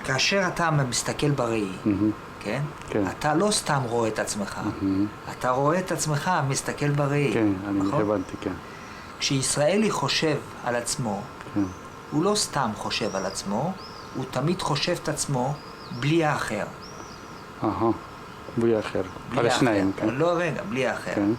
כאשר אתה מסתכל בראי, כן? כן. אתה לא סתם רואה את עצמך, אתה רואה את עצמך מסתכל בראי. כן, אני נכון? הבנתי, כן. כשישראלי חושב על עצמו, כן. הוא לא סתם חושב על עצמו, הוא תמיד חושב את עצמו בלי האחר. בלי האחר. פלסטינאים, כן. לא רגע, בלי האחר. כן.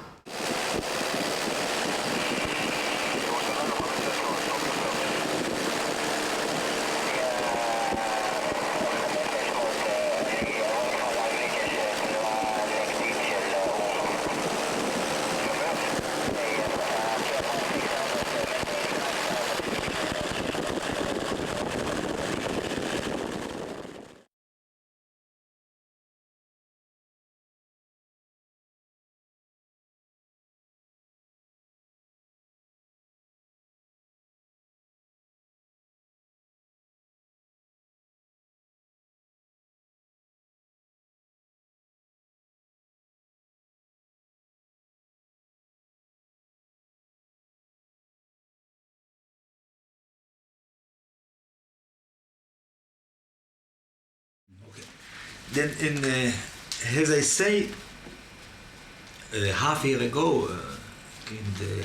Then, as I say, half a year ago, in the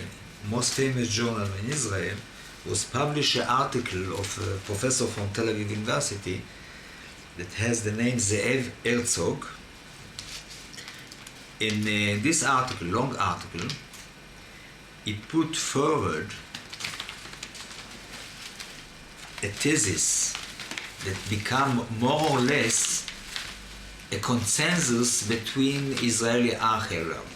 most famous journal in Israel, was published an article of a professor from Tel Aviv University that has the name Zeev Herzog. In this article, long article, he put forward a thesis that become more or less a consensus between Israeli archaeologists.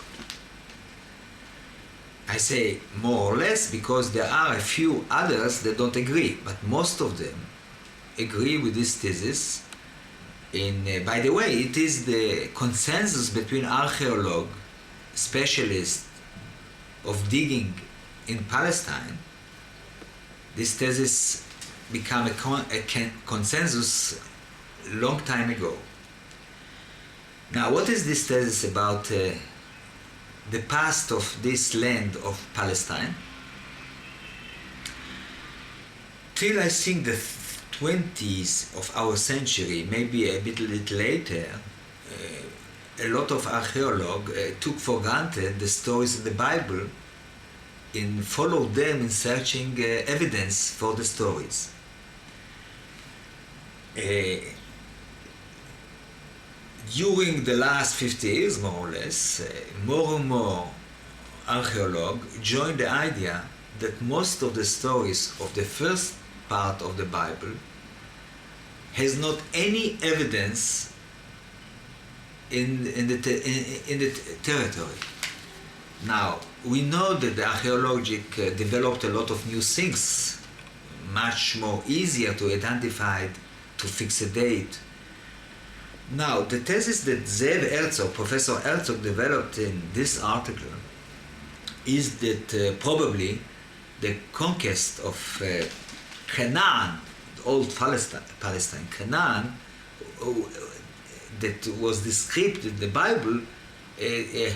I say more or less because there are a few others that don't agree, but most of them agree with this thesis. By the way, it is the consensus between archaeologists, specialists of digging in Palestine. This thesis became a consensus long time ago. Now, what is this thesis about the past of this land of Palestine? Till I think the 20s of our century, maybe a bit later, a lot of archaeologists took for granted the stories in the Bible and followed them in searching evidence for the stories. During the last 50 years, more or less, more and more archaeologists joined the idea that most of the stories of the first part of the Bible has not any evidence in the territory. Now, we know that the archaeology developed a lot of new things, much more easier to identify, to fix a date. Now, the thesis that Zeev Herzog, Professor Herzog, developed in this article is that probably the conquest of Canaan, old Palestine, Canaan, that was described in the Bible,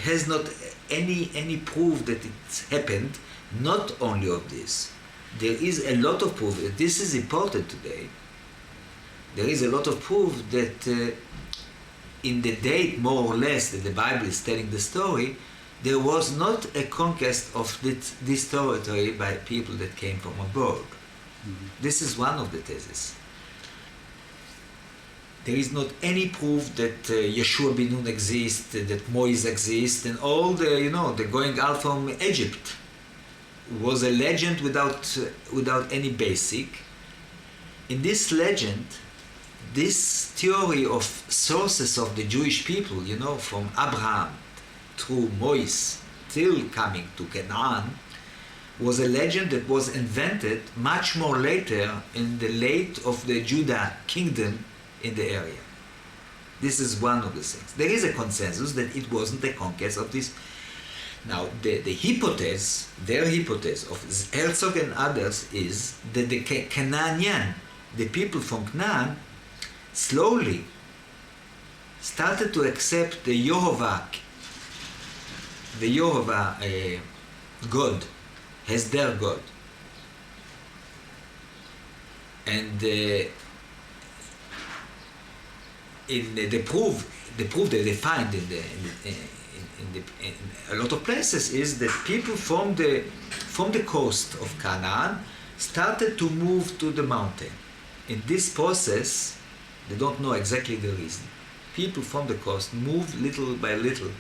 has not any proof that it happened. Not only of this, there is a lot of proof. This is important today. There is a lot of proof that in the date, more or less, that the Bible is telling the story, there was not a conquest of this territory by people that came from abroad. Mm-hmm. This is one of the theses. There is not any proof that Yeshua ben Nun exists, that Moses exists, and all the, the going out from Egypt was a legend without any basic. In this legend, this theory of sources of the Jewish people, from Abraham through Moses till coming to Canaan, was a legend that was invented much more later in the late of the Judah kingdom in the area. This is one of the things. There is a consensus that it wasn't the conquest of this. Now, their hypothesis of Herzog and others is that the Canaanian, the people from Canaan, slowly started to accept the Yehovah God as their God. And the proof that they find in a lot of places is that people from the coast of Canaan started to move to the mountain. In this process, they don't know exactly the reason. People from the coast moved little by little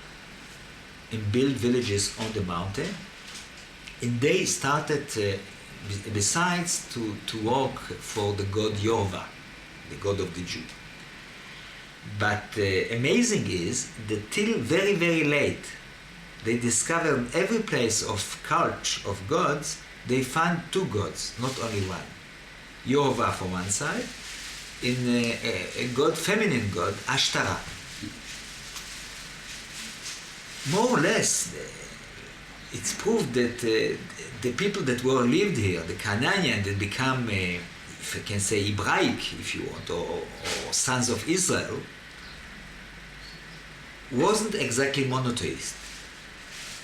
and built villages on the mountain, and they started, besides, to work for the god Yehovah, the god of the Jew. But amazing is that till very, very late, they discovered every place of cult of gods, they found two gods, not only one. Yehovah from one side, and a god, feminine god, Ashtara. More or less, it's proved that the people that were lived here, the Canaanian that become, if I can say Hebraic, if you want, or sons of Israel, wasn't exactly monotheist.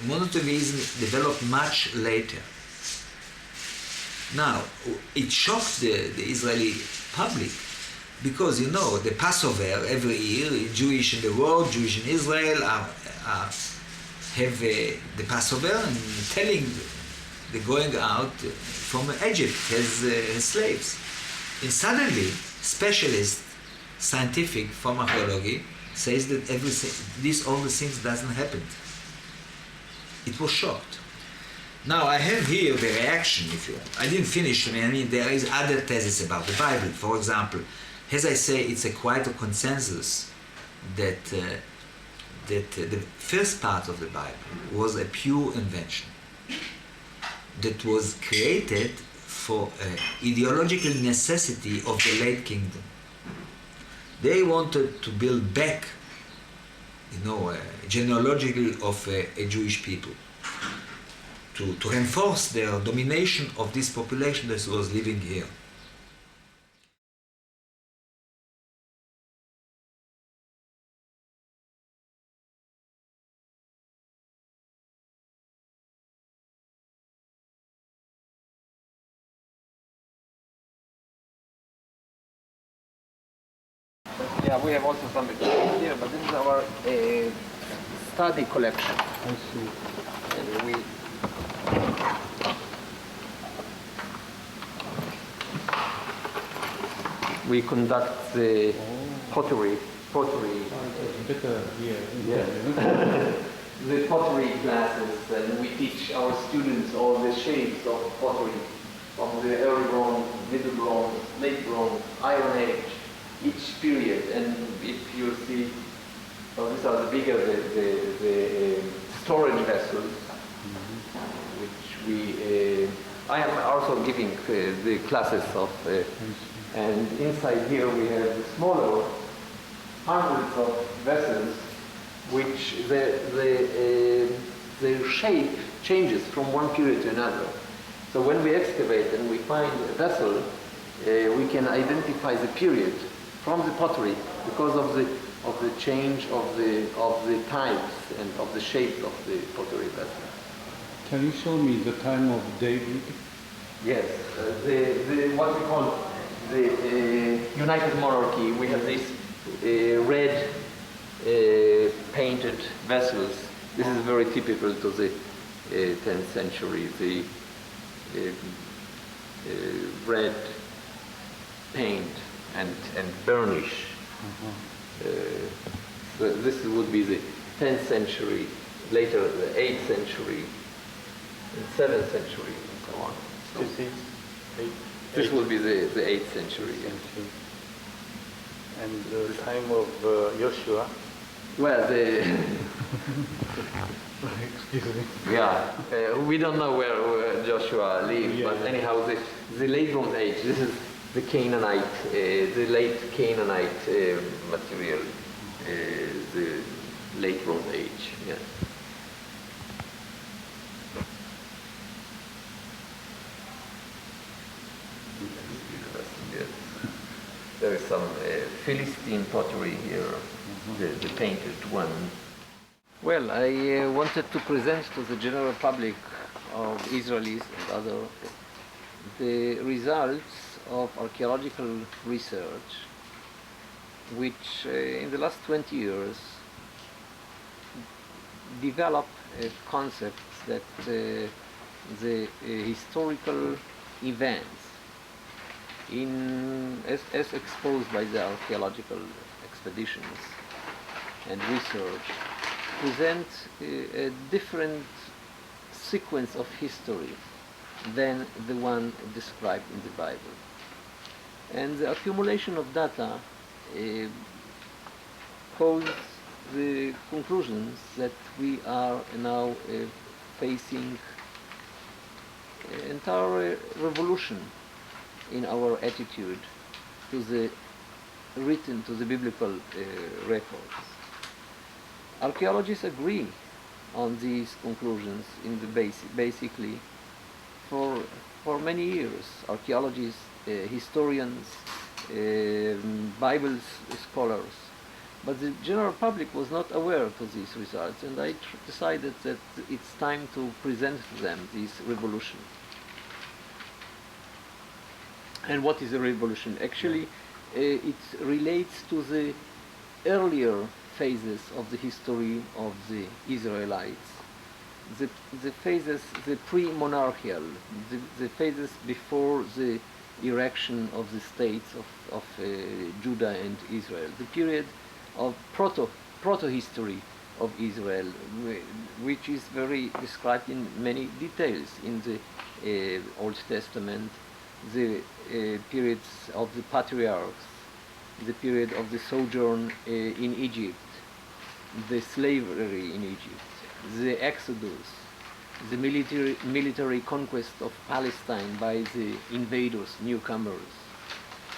Monotheism developed much later. Now, it shocked the Israeli public because, you know, the Passover every year, Jewish in the world, Jewish in Israel have the Passover and telling the going out from Egypt as slaves. And suddenly, specialist, scientific from archaeology says that all the things doesn't happen. It was shocked. Now I have here the reaction, if you want. I didn't finish, I mean there is other theses about the Bible. For example, as I say, it's quite a consensus that the first part of the Bible was a pure invention that was created for ideological necessity of the late kingdom. They wanted to build back, genealogical of a Jewish people, to reinforce their domination of this population that was living here. Yeah, we have also some exhibits here, but this is our study collection. I see. And we conduct the pottery. Better here. Yeah. The pottery classes, and we teach our students all the shapes of pottery, from the early bronze, middle bronze, late bronze, Iron Age, each period. And if you see, these are the bigger the storage vessels, which we. I am also giving the classes of, and inside here we have the smaller hundreds of vessels, which the shape changes from one period to another. So when we excavate and we find a vessel, we can identify the period from the pottery because of the change of the types and of the shape of the pottery vessel. Can you show me the time of David? Yes, the what we call the United Monarchy. We have these red painted vessels. This is very typical to the 10th century. The red paint and burnish. So this would be the 10th century, later the 8th century, and 7th century, and so on. So this will be the 8th century. Yeah. And the time of Joshua? Well, Excuse me. yeah, we don't know where Joshua lived, but anyhow, the late Bronze Age, this is the Canaanite, the late Canaanite material, the late Bronze Age, yeah. There is some Philistine pottery here, the painted one. Well, I wanted to present to the general public of Israelis and other the results of archaeological research which in the last 20 years develop concepts that the historical events as exposed by the archaeological expeditions and research present a different sequence of history than the one described in the Bible. And the accumulation of data caused the conclusions that we are now facing an entire revolution in our attitude to the biblical records. Archaeologists agree on these conclusions in the basically for many years. Archaeologists, historians, Bible scholars, but the general public was not aware of these results, and I decided that it's time to present to them this revolution. And what is a revolution? Actually, it relates to the earlier phases of the history of the Israelites, the phases, the pre-monarchical, the phases before the erection of the states of Judah and Israel, the period of proto-history of Israel, which is very described in many details in the Old Testament, the periods of the patriarchs, the period of the sojourn in Egypt, the slavery in Egypt, the Exodus, the military conquest of Palestine by the invaders, newcomers.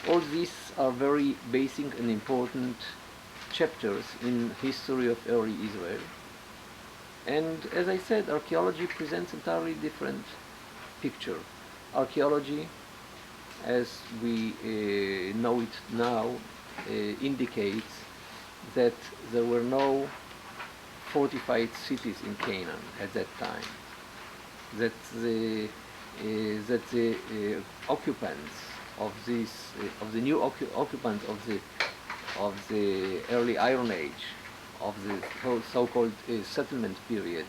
All these are very basic and important chapters in history of early Israel. And as I said, archaeology presents an entirely different picture. Archaeology, as we know it now, indicates that there were no fortified cities in Canaan at that time, that the occupants of the new occupants of the early Iron Age, of the so-called settlement period,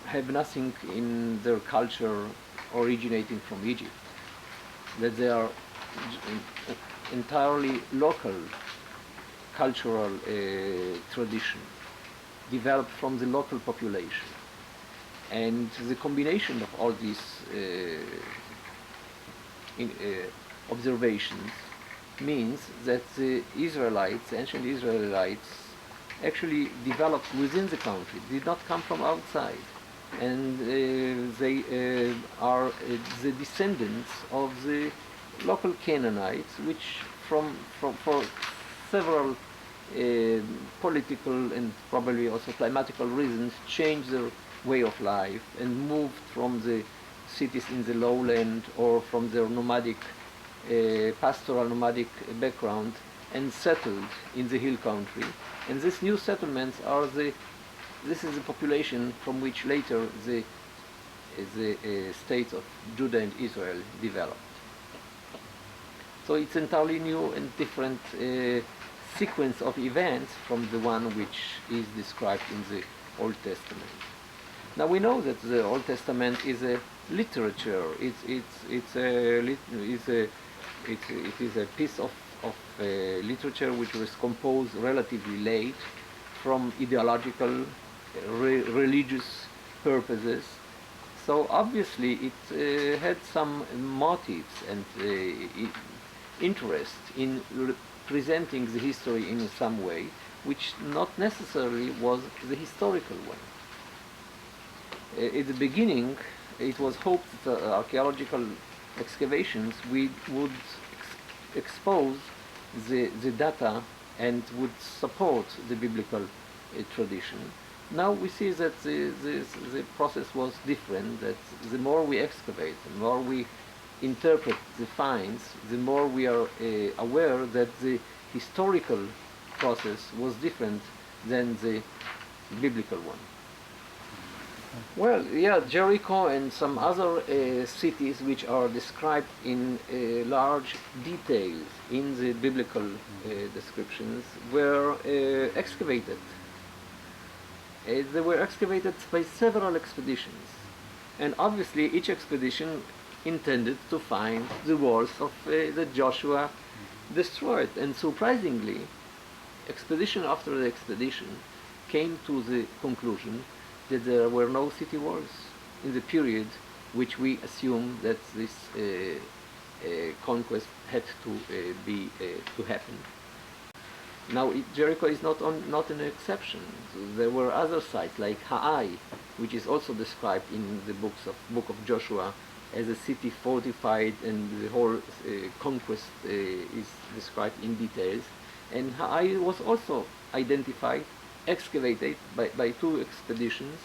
have nothing in their culture originating from Egypt, that they are entirely local cultural tradition developed from the local population. And the combination of all these observations means that the Israelites, ancient Israelites, actually developed within the country, did not come from outside. And they are the descendants of the local Canaanites, which for several political and probably also climatical reasons changed their way of life and moved from the cities in the lowland or from their nomadic, pastoral nomadic background and settled in the hill country. And these new settlements are this is the population from which later the states of Judah and Israel developed. So it's entirely new and different sequence of events from the one which is described in the Old Testament. Now we know that the Old Testament is a literature. It is a piece of literature which was composed relatively late from ideological, religious purposes. So obviously it had some motives and interest in presenting the history in some way, which not necessarily was the historical one. At the beginning, it was hoped that archaeological excavations would expose the data and would support the biblical tradition. Now we see that the process was different, that the more we excavate, the more we interpret the finds, the more we are aware that the historical process was different than the biblical one. Well, yeah, Jericho and some other cities which are described in large detail in the biblical descriptions were excavated. They were excavated by several expeditions, and obviously each expedition intended to find the walls of that Joshua destroyed. And surprisingly, expedition after the expedition came to the conclusion that there were no city walls in the period which we assume that this conquest had to happen. Now Jericho is not an exception. There were other sites like Hai, which is also described in the book of Joshua as a city fortified, and the whole conquest is described in details. And Hai was also identified, excavated by two expeditions,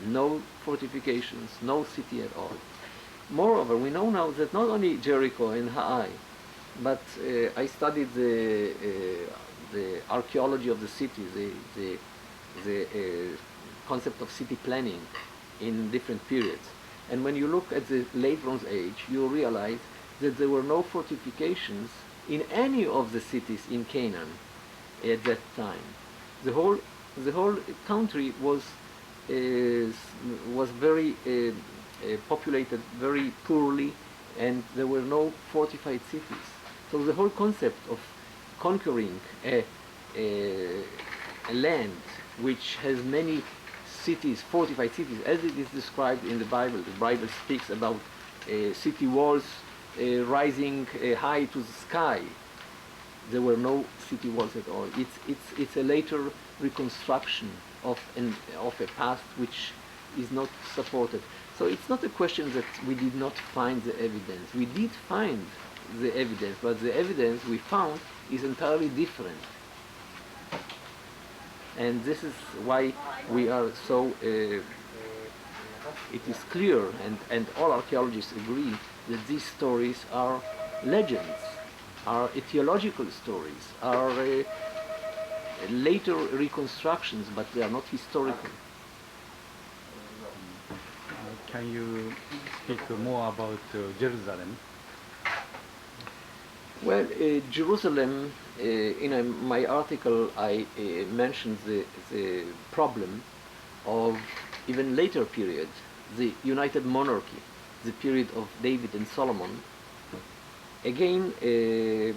no fortifications, no city at all. Moreover, we know now that not only Jericho and Hai, but I studied the archaeology of the city, the concept of city planning in different periods. And when you look at the late Bronze Age, you realize that there were no fortifications in any of the cities in Canaan at that time. The whole country was very populated very poorly, and there were no fortified cities. So the whole concept of conquering a land which has many cities, fortified cities, as it is described in the Bible speaks about city walls rising high to the sky. There were no city walls at all. It's a later reconstruction of a past which is not supported. So it's not a question that we did not find the evidence. We did find the evidence, but the evidence we found is entirely different. And this is why we are so, it is clear, and all archaeologists agree, that these stories are legends, are etiological stories, are later reconstructions, but they are not historical. Can you speak more about Jerusalem? Well, Jerusalem, in my article I mentioned the problem of even later period, the United Monarchy, the period of David and Solomon. Again, the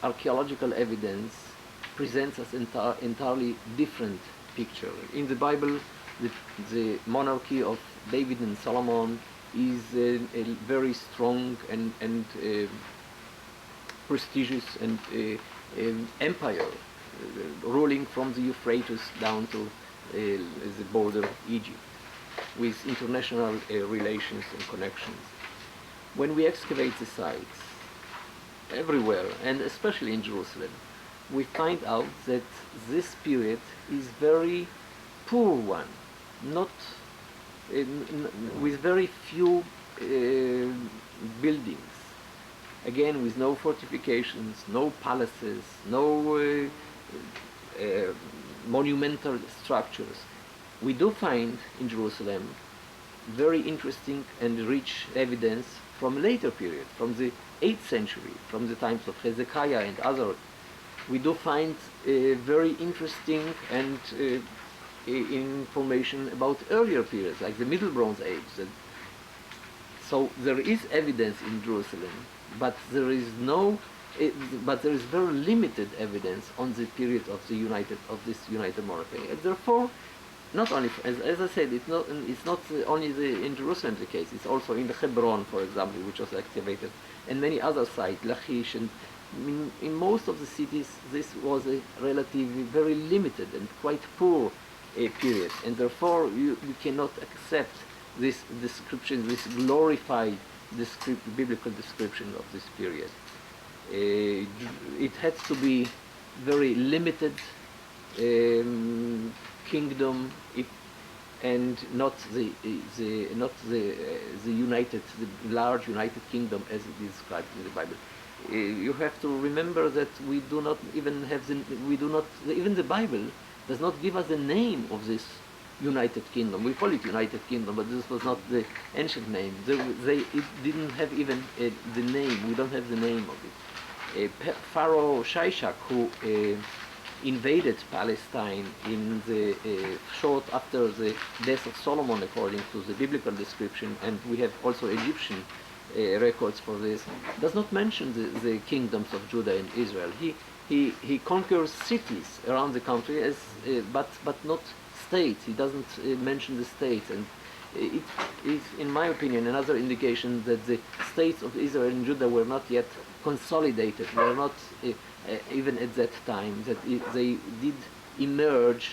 archaeological evidence presents us entirely different picture. In the Bible, the monarchy of David and Solomon is a very strong and prestigious and empire, ruling from the Euphrates down to the border of Egypt, with international relations and connections. When we excavate the sites everywhere, and especially in Jerusalem, we find out that this period is very poor one, not with very few buildings. Again, with no fortifications, no palaces, no monumental structures. We do find in Jerusalem very interesting and rich evidence from later period, from the 8th century, from the times of Hezekiah and others. We do find very interesting and information about earlier periods, like the Middle Bronze Age. So there is evidence in Jerusalem, but there is very limited evidence on the period of this United Monarchy. And therefore, not only, as I said, it's not only in Jerusalem the case. It's also in the Hebron, for example, which was excavated, and many other sites, Lachish, and in most of the cities, this was a relatively very limited and quite poor period, and therefore you cannot accept this description, this glorified biblical description of this period. It had to be very limited kingdom, and not the large united kingdom as it is described in the Bible. You have to remember that we do not even have even the Bible does not give us the name of this United Kingdom. We call it United Kingdom, but this was not the ancient name. It didn't have even the name. We don't have the name of it. Pharaoh Shishak, who invaded Palestine in the short after the death of Solomon, according to the biblical description, and we have also Egyptian records for this, does not mention the kingdoms of Judah and Israel. He conquers cities around the country, as but not states. He doesn't mention the states, and it is, in my opinion, another indication that the states of Israel and Judah were not yet consolidated, were not even at that time, that they did emerge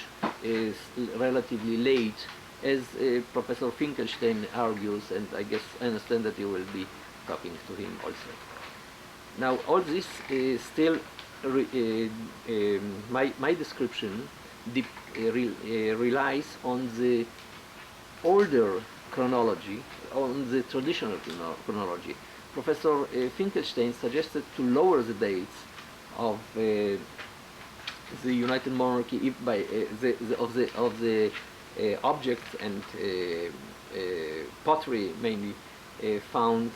relatively late, as Professor Finkelstein argues, and I guess I understand that you will be talking to him also. Now, all this is still, my description relies on the older chronology, on the traditional chronology. Professor Finkelstein suggested to lower the dates of the United Monarchy by of the objects and pottery mainly found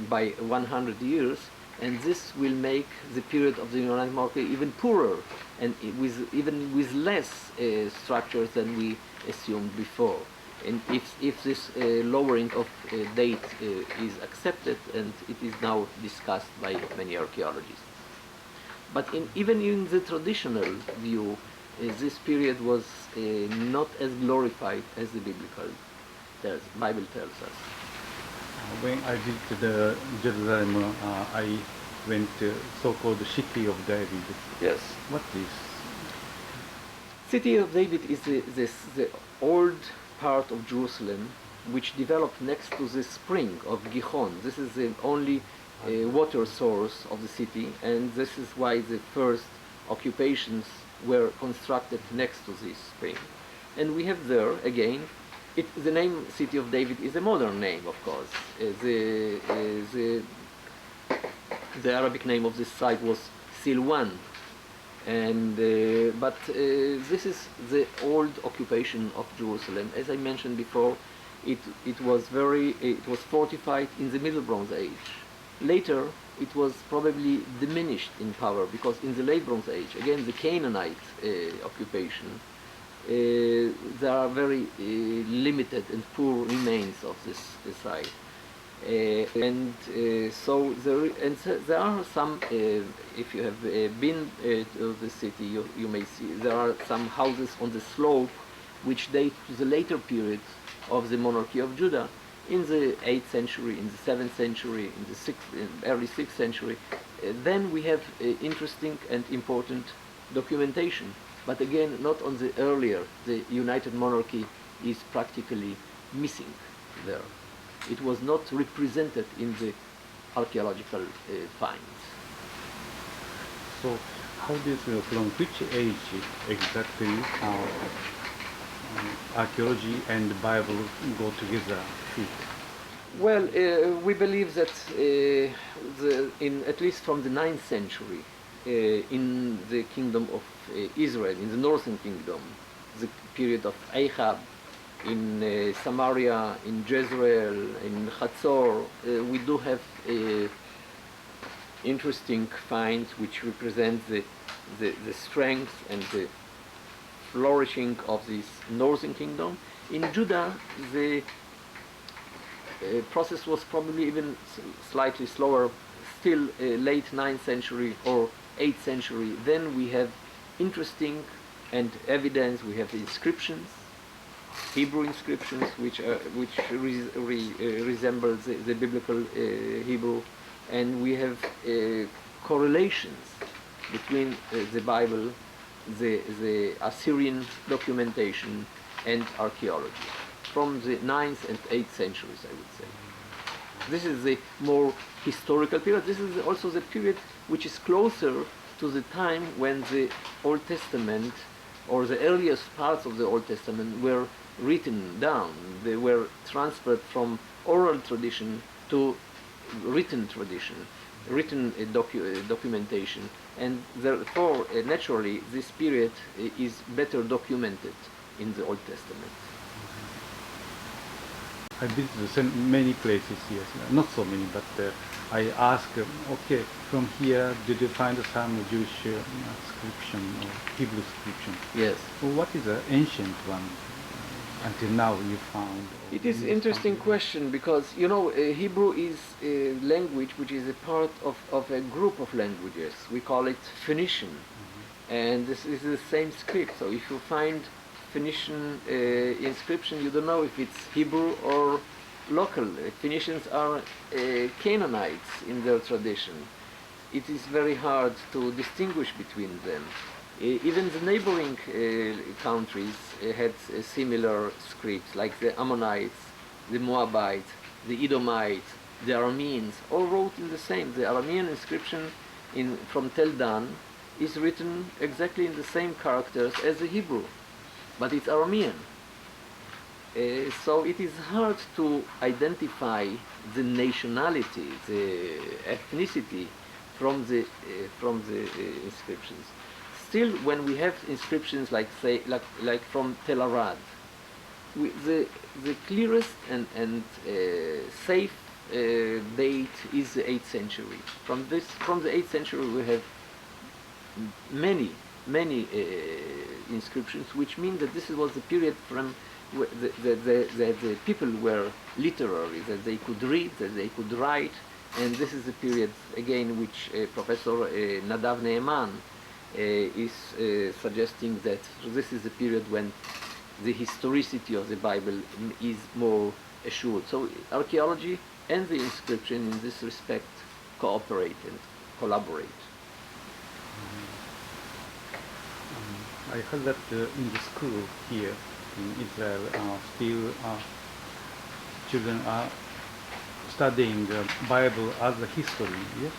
by 100 years, and this will make the period of the United Monarchy even poorer and even with less structures than we assumed before. And if this lowering of date is accepted, and it is now discussed by many archaeologists. But even in the traditional view, this period was not as glorified as the Bible tells us. When I visited Jerusalem, I went to so-called City of David. Yes. What is? City of David is the old part of Jerusalem which developed next to the spring of Gihon. This is the only water source of the city, and this is why the first occupations were constructed next to this spring. And we have there, again, the name City of David is a modern name, of course. The Arabic name of this site was Silwan, and but this is the old occupation of Jerusalem. As I mentioned before, it was fortified in the Middle Bronze Age. Later, it was probably diminished in power, because in the Late Bronze Age, again the Canaanite occupation, there are very limited and poor remains of this site. So there are some, if you have been to the city, you may see there are some houses on the slope which date to the later period of the monarchy of Judah, in the 8th century, in the 7th century, in the early 6th century. Then we have interesting and important documentation. But again, not on the earlier. The United Monarchy is practically missing there. It was not represented in the archaeological finds. So, how does from which age exactly archaeology and the Bible go together? Well, we believe that at least from the 9th century, in the kingdom of Israel, in the northern kingdom, the period of Ahab, in Samaria, in Jezreel, in Hatzor, we do have interesting finds which represent the strength and the flourishing of this northern kingdom. In Judah, the process was probably even slightly slower, still late 9th century or 8th century. Then we have interesting and evidence. We have the inscriptions, Hebrew inscriptions, which resemble the biblical Hebrew, and we have correlations between the Bible, the Assyrian documentation, and archaeology from the 9th and 8th centuries, I would say. This is the more historical period. This is also the period which is closer to the time when the Old Testament, or the earliest parts of the Old Testament, were written down. They were transferred from oral tradition to written tradition, written documentation, and therefore naturally this period is better documented in the Old Testament. I visited many places, yes, not so many, but I asked, okay, from here, did you find some Jewish inscription or Hebrew inscription? Yes. Well, what is the ancient one until now you found? It is an interesting question because, you know, Hebrew is a language which is a part of a group of languages. We call it Phoenician. And this is the same script. So if you find Phoenician inscription, you don't know if it's Hebrew or local. Phoenicians are Canaanites in their tradition. It is very hard to distinguish between them. Even the neighboring countries had similar scripts, like the Ammonites, the Moabites, the Edomites, the Arameans, all wrote in the same. The Aramean inscription from Tel Dan is written exactly in the same characters as the Hebrew, but it's Aramean. So it is hard to identify the nationality, the ethnicity from the inscriptions. Still, when we have inscriptions like from Tel Arad, the clearest and safe date is the 8th century. From the 8th century, we have many inscriptions, which mean that this was the period from the people were literary, that they could read, that they could write, and this is the period again which Professor Nadav Ne'eman is suggesting that this is the period when the historicity of the Bible is more assured. So archaeology and the inscription in this respect cooperate and collaborate. I heard that in the school here in Israel, still children are studying the Bible as a history, yes?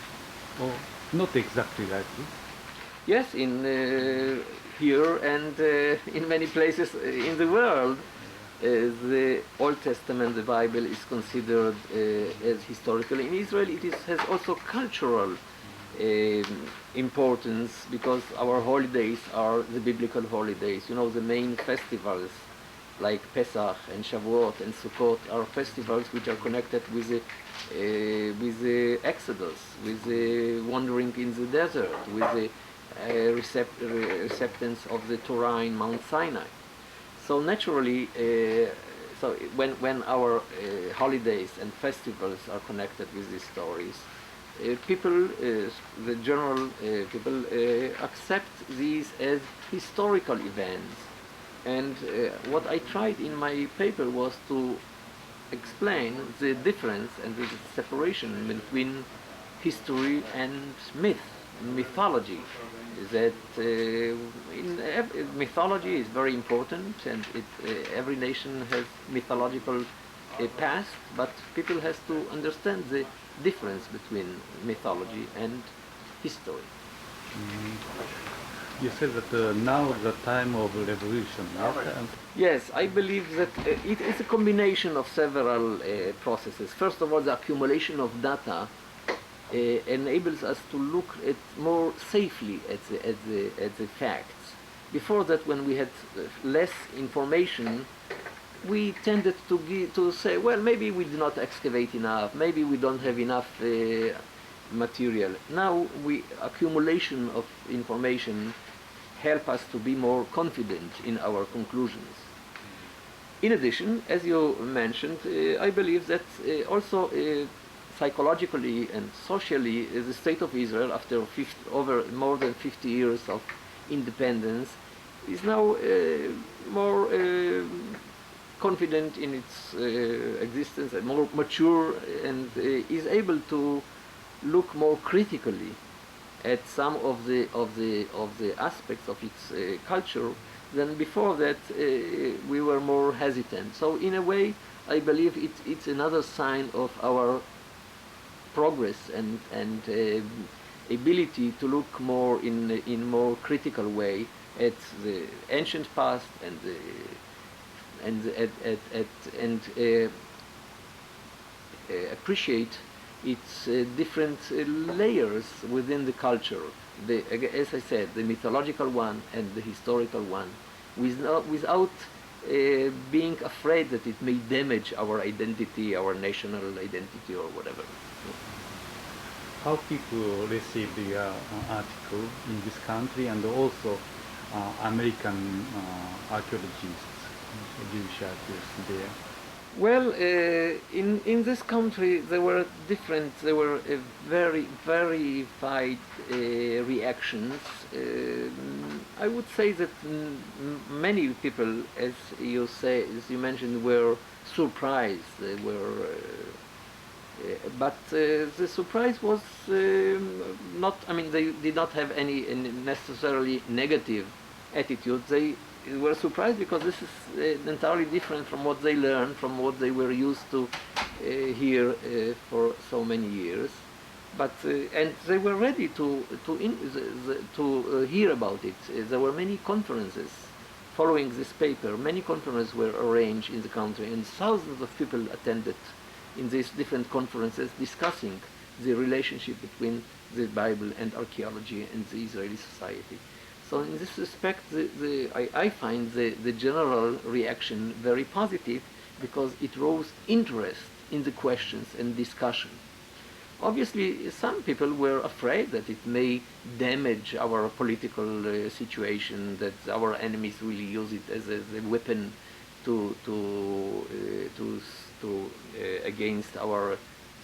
Or not exactly like this? Yes, in here and in many places in the world, the Old Testament, the Bible, is considered as historical. In Israel, it has also cultural importance because our holidays are the biblical holidays. You know, the main festivals like Pesach and Shavuot and Sukkot are festivals which are connected with the Exodus, with the wandering in the desert, with the acceptance of the Torah in Mount Sinai. So naturally, so when our holidays and festivals are connected with these stories, people, the general people, accept these as historical events. And what I tried in my paper was to explain the difference and the separation between history and mythology. That mythology is very important, and every nation has mythological past, but people has to understand the difference between mythology and history. You said that now the time of revolution. Yes, I believe that it is a combination of several processes. First of all, the accumulation of data enables us to look at more safely at the facts. Before that, when we had less information, we tended to say, well, maybe we did not excavate enough, maybe we don't have enough material. Now, accumulation of information help us to be more confident in our conclusions. In addition, as you mentioned, I believe that also psychologically and socially, the state of Israel, after over more than 50 years of independence, is now more confident in its existence and more mature, and is able to look more critically at some of the aspects of its culture than before that. We were more hesitant. So in a way, I believe it's another sign of our progress and ability to look more in more critical way at the ancient past and appreciate its different layers within the culture. As I said, the mythological one and the historical one, without being afraid that it may damage our identity, our national identity, or whatever. How people receive the article in this country, and also American archaeologists, Jewish archaeologists there? Well, in this country there were very varied reactions. I would say that many people, as you mentioned, were surprised. They were, but the surprise was not. I mean, they did not have any necessarily negative attitude. They were surprised because this is entirely different from what they learned, from what they were used to hear for so many years. But and they were ready to hear about it. There were many conferences following this paper. Many conferences were arranged in the country, and thousands of people attended in these different conferences discussing the relationship between the Bible and archaeology and the Israeli society. So in this respect, I find the general reaction very positive because it rose interest in the questions and discussion. Obviously, some people were afraid that it may damage our political situation, that our enemies will use it as a weapon against our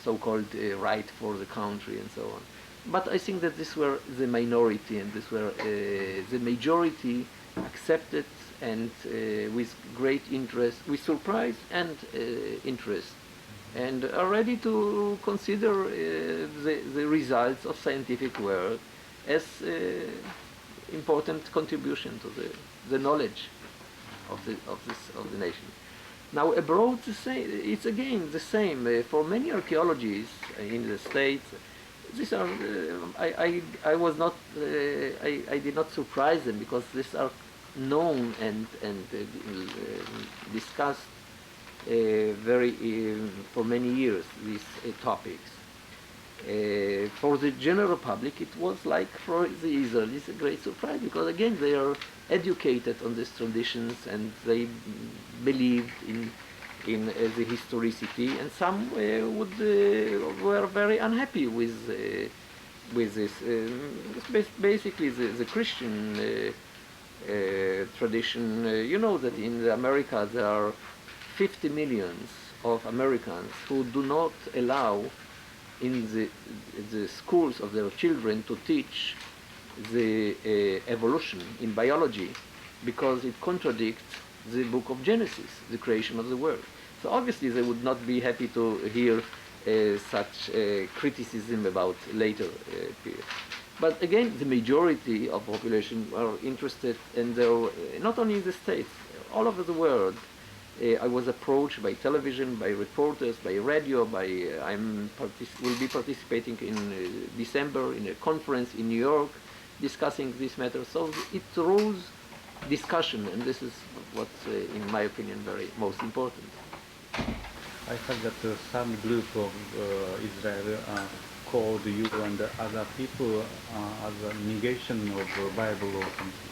so-called right for the country and so on. But I think that these were the minority, and this were the majority accepted and with great interest, with surprise and interest, and are ready to consider the results of scientific work as important contribution to the knowledge of the nation. Now abroad, it's again the same. For many archaeologists in the States, these are I was not I did not surprise them because these are known and discussed very for many years, these topics. For the general public, it was like for the Israelis a great surprise because again they are educated on these traditions and they believed in the historicity, and some were very unhappy with this. Basically, the Christian tradition. You know that in America there are 50 million of Americans who do not allow in the schools of their children to teach the evolution in biology because it contradicts the book of Genesis, the creation of the world. So obviously they would not be happy to hear such criticism about later period. But again, the majority of population are interested, and not only in the States, all over the world. I was approached by television, by reporters, by radio, will be participating in December in a conference in New York discussing this matter. So it rose discussion, and this is what's, in my opinion, most important. I heard that some group of Israel called you and other people as a negation of the Bible or something.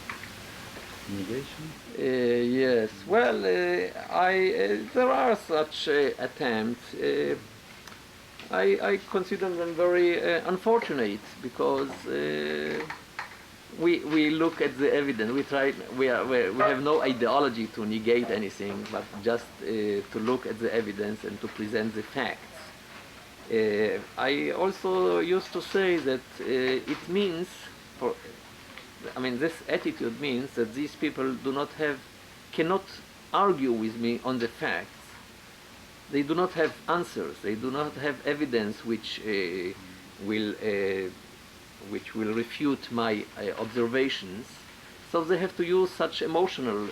Negation? Yes. Well, there are such attempts. I consider them very unfortunate because we look at the evidence. We have no ideology to negate anything, but just to look at the evidence and to present the facts. I also used to say that it means this attitude means that these people cannot argue with me on the facts. They do not have answers. They do not have evidence which will refute my observations. So they have to use such emotional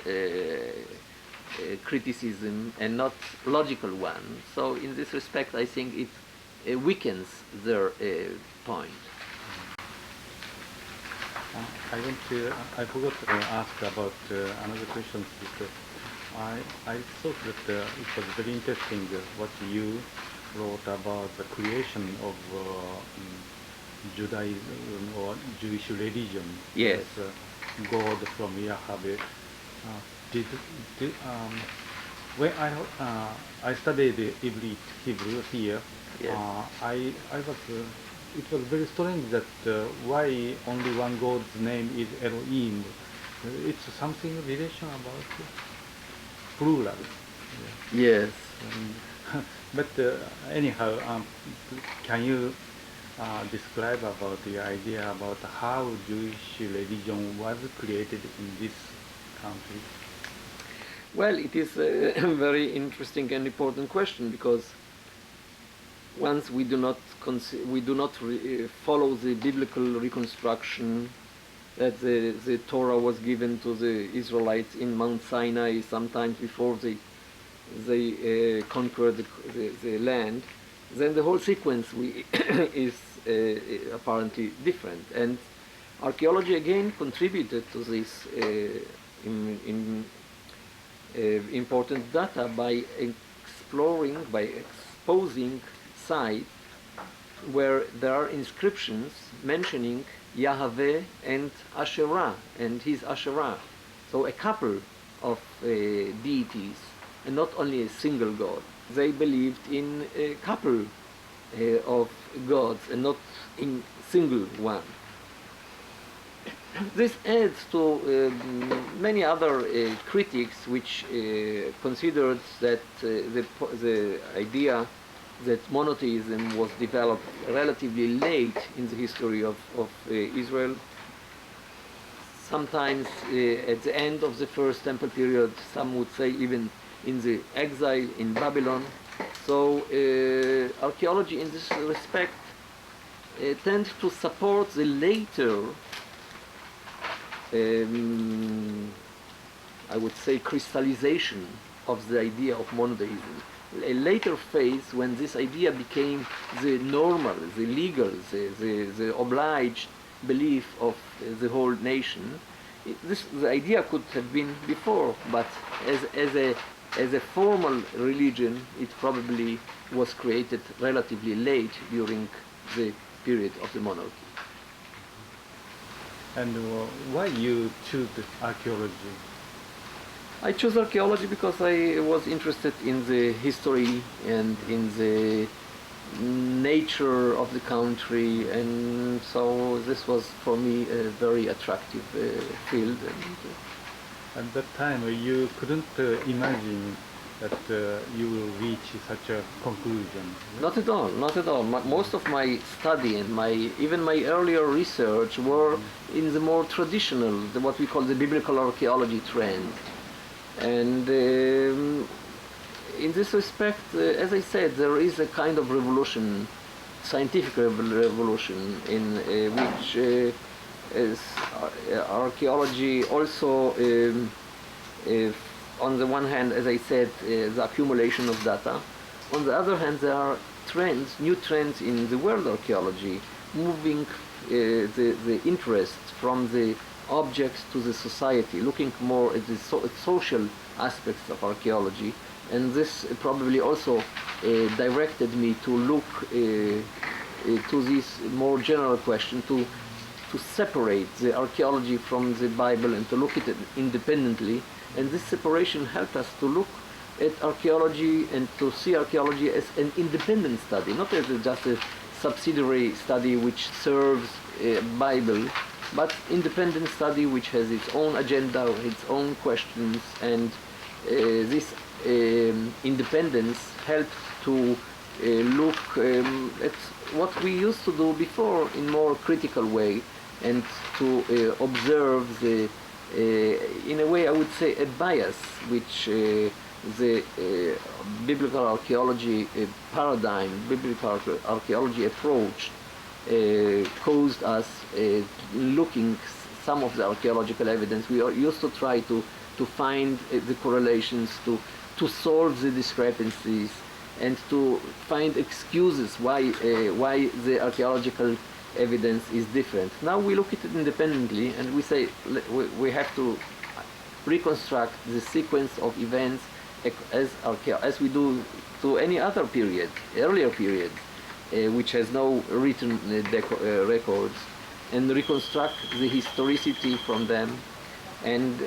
criticism and not logical one. So in this respect, I think it weakens their point. I forgot to ask about another question. I thought that it was very interesting what you wrote about the creation of Judaism or Jewish religion. Yes. As God from Yahweh did, when I studied Hebrew here, Yes. I was it was very strange that why only one God's name is Elohim. It's something relation about plural. Yes. But anyhow, can you describe about the idea about how Jewish religion was created in this country? Well, it is a very interesting and important question, because once we do not follow the biblical reconstruction that the Torah was given to the Israelites in Mount Sinai sometimes before they conquered the land, then the whole sequence is apparently different. And archaeology again contributed to this important data by exposing sites where there are inscriptions mentioning Yahweh and Asherah and his Asherah. So a couple of deities, and not only a single god. They believed in a couple of gods and not in single one. This adds to many other critics which considered that the idea that monotheism was developed relatively late in the history of Israel. Sometimes at the end of the First Temple period, some would say even in the exile in Babylon. So archaeology in this respect tends to support the later, I would say, crystallization of the idea of monotheism. A later phase when this idea became the normal, the legal, the obliged belief of the whole nation. The idea could have been before, but as a formal religion, it probably was created relatively late during the period of the monarchy. And why you choose archaeology? I chose archaeology because I was interested in the history and in the nature of the country, and so this was for me a very attractive field. At that time, you couldn't imagine that you will reach such a conclusion. Not at all, not at all. Most of my study and even my earlier research were in the more traditional, what we call the biblical archaeology trend. And in this respect, as I said, there is a kind of revolution, scientific revolution, in which archaeology also, on the one hand, as I said, the accumulation of data. On the other hand, there are trends, new trends in the world archaeology, moving the interest from the objects to the society, looking more at the social aspects of archaeology, and this probably also directed me to look to this more general question, to separate the archaeology from the Bible and to look at it independently. And this separation helped us to look at archaeology and to see archaeology as an independent study, not as just a subsidiary study which serves Bible, but independent study which has its own agenda, its own questions, and this independence helped to look at what we used to do before in more critical way, and to observe the, in a way I would say, a bias which the biblical archaeology paradigm, biblical archaeology approach caused us looking some of the archaeological evidence. We used to try to find the correlations, to solve the discrepancies, and to find excuses why the archaeological evidence is different. Now we look at it independently and we say we have to reconstruct the sequence of events as we do to any other period, earlier period, which has no written records, and reconstruct the historicity from them, and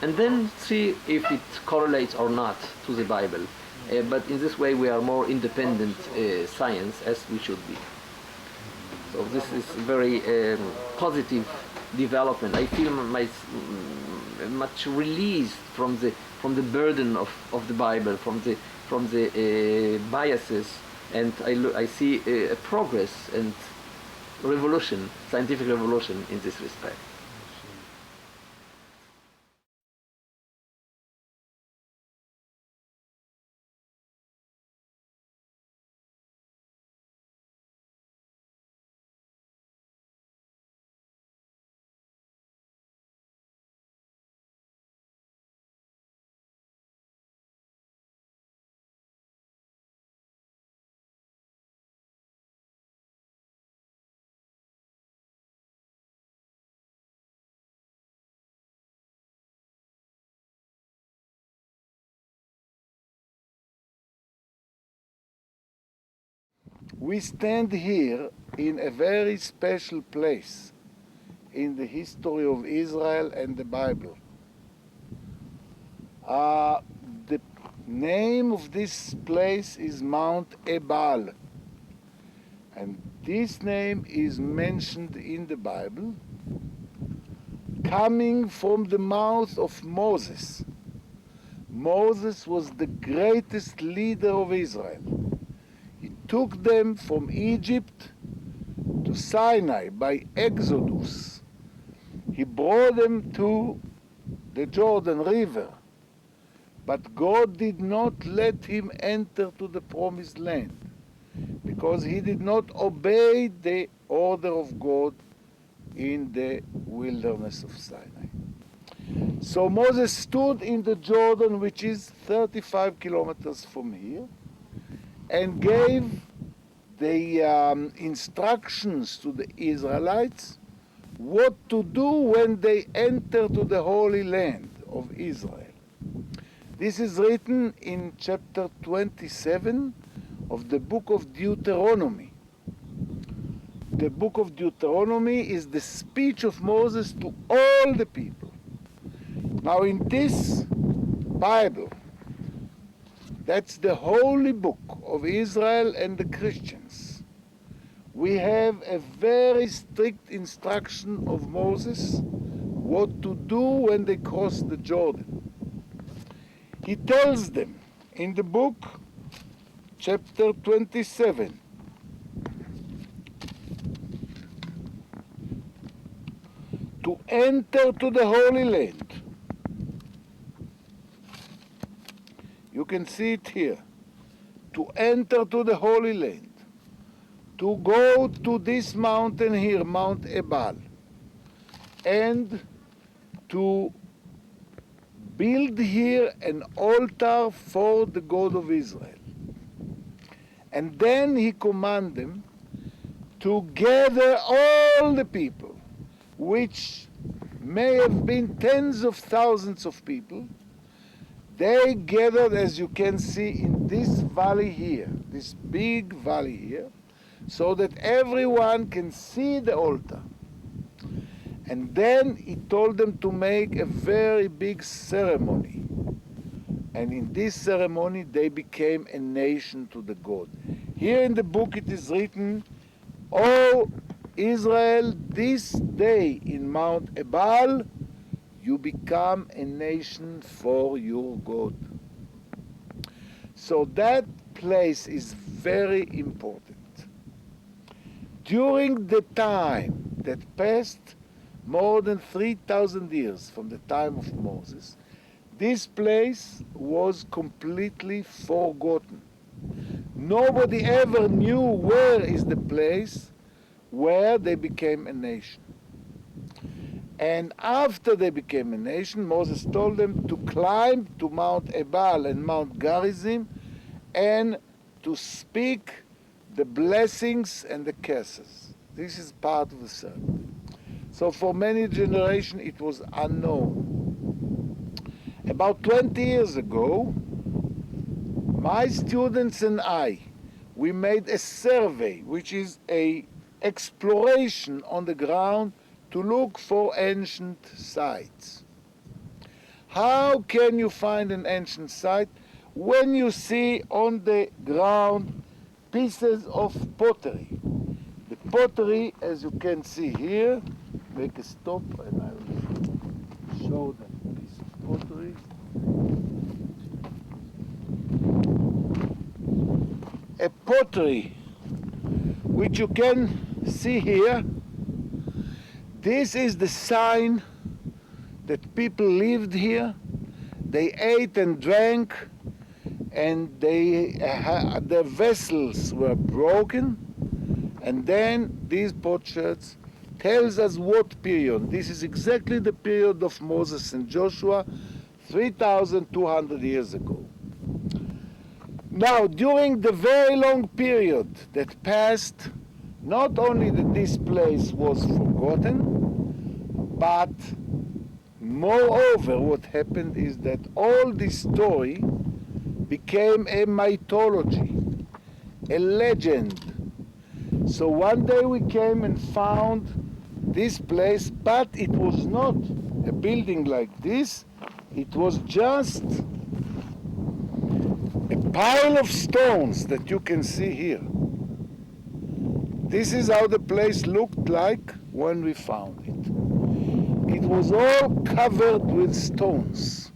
and then see if it correlates or not to the Bible. But in this way we are more independent science, as we should be. So this is very positive development. I feel much released from the burden of the Bible, from the biases, and I see a progress and revolution, scientific revolution in this respect. We stand here in a very special place in the history of Israel and the Bible. The name of this place is Mount Ebal, and this name is mentioned in the Bible, coming from the mouth of Moses. Moses was the greatest leader of Israel. He took them from Egypt to Sinai by Exodus. He brought them to the Jordan River, but God did not let him enter to the promised land because he did not obey the order of God in the wilderness of Sinai. So Moses stood in the Jordan, which is 35 kilometers from here, and gave the instructions to the Israelites what to do when they enter to the Holy Land of Israel. This is written in chapter 27 of the book of Deuteronomy. The book of Deuteronomy is the speech of Moses to all the people. Now in this Bible, that's the holy book of Israel and the Christians, we have a very strict instruction of Moses what to do when they cross the Jordan. He tells them in the book, chapter 27, to enter to the Holy Land. You can see it here. To enter to the Holy Land. To go to this mountain here, Mount Ebal, and to build here an altar for the God of Israel. And then he commanded them to gather all the people, which may have been tens of thousands of people. They gathered, as you can see, in this valley here, this big valley here, so that everyone can see the altar. And then he told them to make a very big ceremony. And in this ceremony, they became a nation to the God. Here in the book it is written, "O Israel, this day in Mount Ebal, you become a nation for your God." So that place is very important. During the time that passed, more than 3,000 years from the time of Moses, this place was completely forgotten. Nobody ever knew where is the place where they became a nation. And after they became a nation, Moses told them to climb to Mount Ebal and Mount Gerizim and to speak the blessings and the curses. This is part of the ceremony. So for many generations it was unknown. About 20 years ago, my students and I, we made a survey, which is an exploration on the ground to look for ancient sites. How can you find an ancient site when you see on the ground pieces of pottery? The pottery, as you can see here, make a stop and I will show them piece of pottery. A pottery which you can see here. This is the sign that people lived here. They ate and drank, and their vessels were broken. And then these potsherds tells us what period. This is exactly the period of Moses and Joshua, 3,200 years ago. Now, during the very long period that passed, not only that this place was forgotten, but moreover what happened is that all this story became a mythology, a legend. So one day we came and found this place, but it was not a building like this, it was just a pile of stones that you can see here. This is how the place looked like when we found it. It was all covered with stones.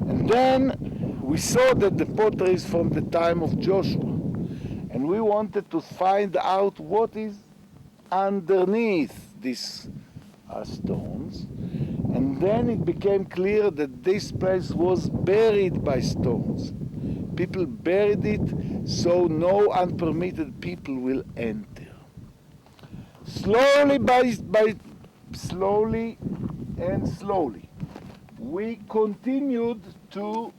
And then we saw that the pottery is from the time of Joshua. And we wanted to find out what is underneath these stones. And then it became clear that this place was buried by stones. People buried it so no unpermitted people will enter. Slowly slowly, we continued to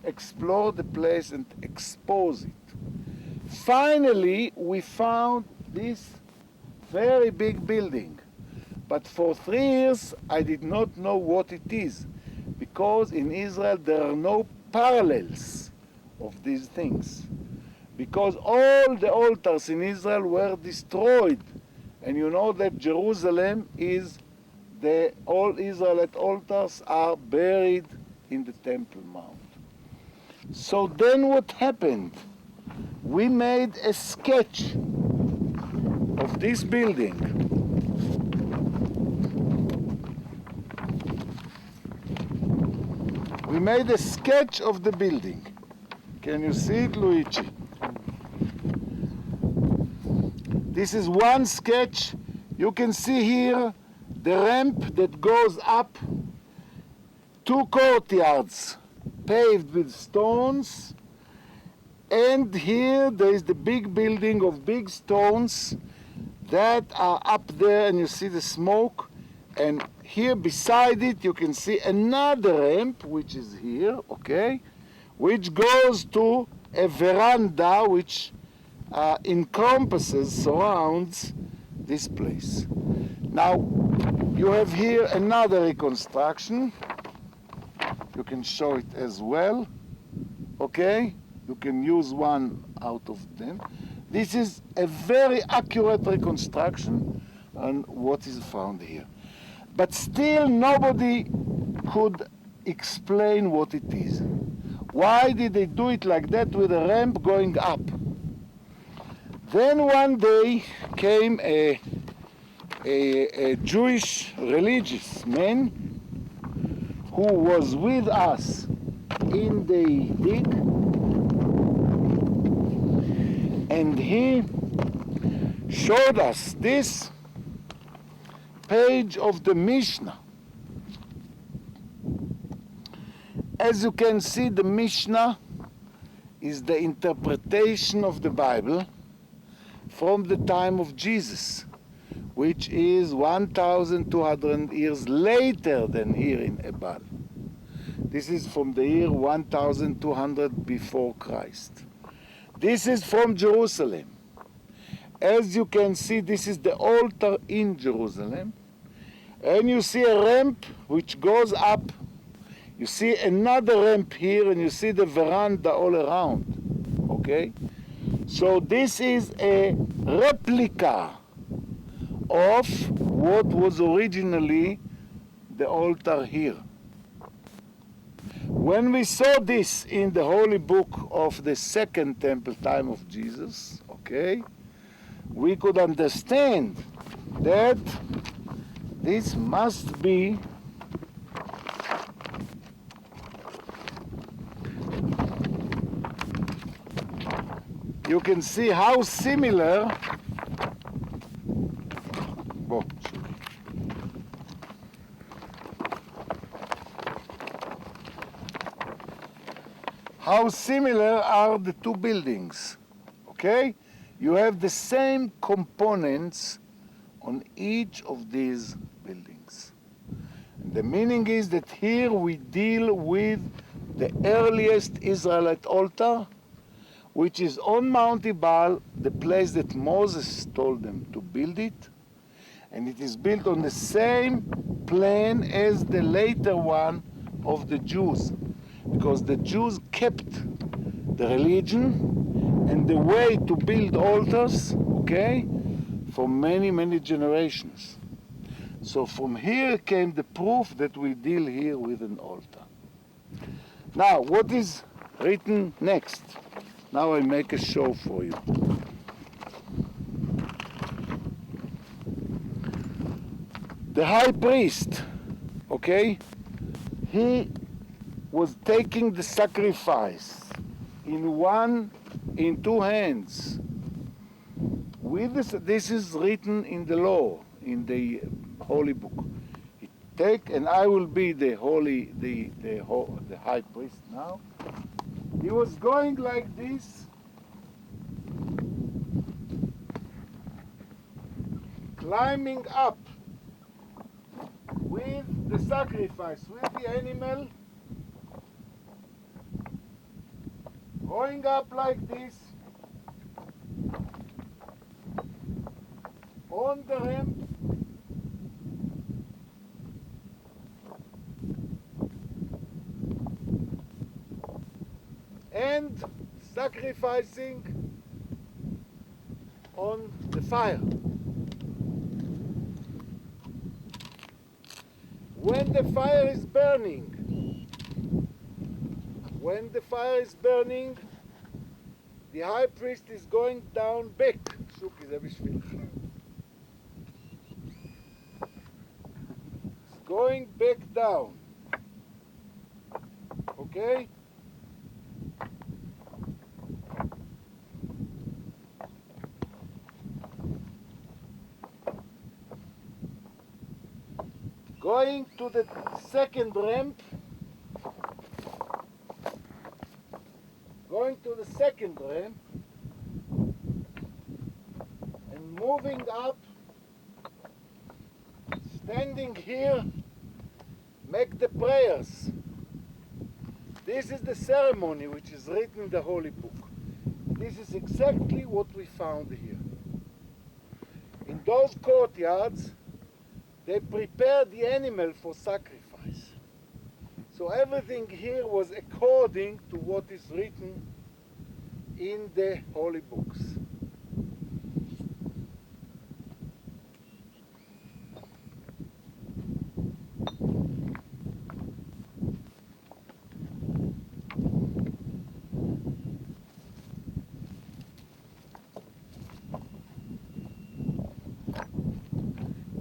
explore the place and expose it. Finally, we found this very big building. But for 3 years, I did not know what it is, because in Israel there are no parallels of these things. Because all the altars in Israel were destroyed. And you know that Jerusalem is, all Israelite altars are buried in the Temple Mount. So then what happened? We made a sketch of this building. We made a sketch of the building. Can you see it, Ryuichi? This is one sketch. You can see here the ramp that goes up, 2 courtyards paved with stones, and here there is the big building of big stones that are up there, and you see the smoke. And here beside it you can see another ramp, which is here, okay, which goes to a veranda which encompasses, surrounds this place. Now you have here another reconstruction. You can show it as well, okay? You can use one out of them. This is a very accurate reconstruction on what is found here. But still nobody could explain what it is. Why did they do it like that with a ramp going up? Then one day came a Jewish religious man who was with us in the dig, and he showed us this page of the Mishnah. As you can see, the Mishnah is the interpretation of the Bible from the time of Jesus, which is 1,200 years later than here in Ebal. This is from the year 1,200 before Christ. This is from Jerusalem. As you can see, this is the altar in Jerusalem. And you see a ramp which goes up. You see another ramp here, and you see the veranda all around. Okay? So this is a replica of what was originally the altar here. When we saw this in the holy book of the second temple time of Jesus, okay, we could understand that this must be you can see how similar how similar are the two buildings, okay? You have the same components on each of these buildings. The meaning is that here we deal with the earliest Israelite altar, which is on Mount Ebal, the place that Moses told them to build it, and it is built on the same plan as the later one of the Jews, because the Jews kept the religion and the way to build altars, okay, for many, many generations. So from here came the proof that we deal here with an altar. Now, what is written next? Now I make a show for you. The high priest, okay, he was taking the sacrifice in two hands. With this is written in the law, in the holy book. He take, and I will be the high priest now. He was going like this, climbing up with the sacrifice, with the animal, going up like this, on the ramp, and sacrificing on the fire. When the fire is burning, the high priest is going down back. Going back down. Okay? Going to the second ramp. And moving up, standing here, make the prayers. This is the ceremony which is written in the holy book. This is exactly what we found here. In those courtyards, they prepared the animal for sacrifice. So everything here was according to what is written in the holy books.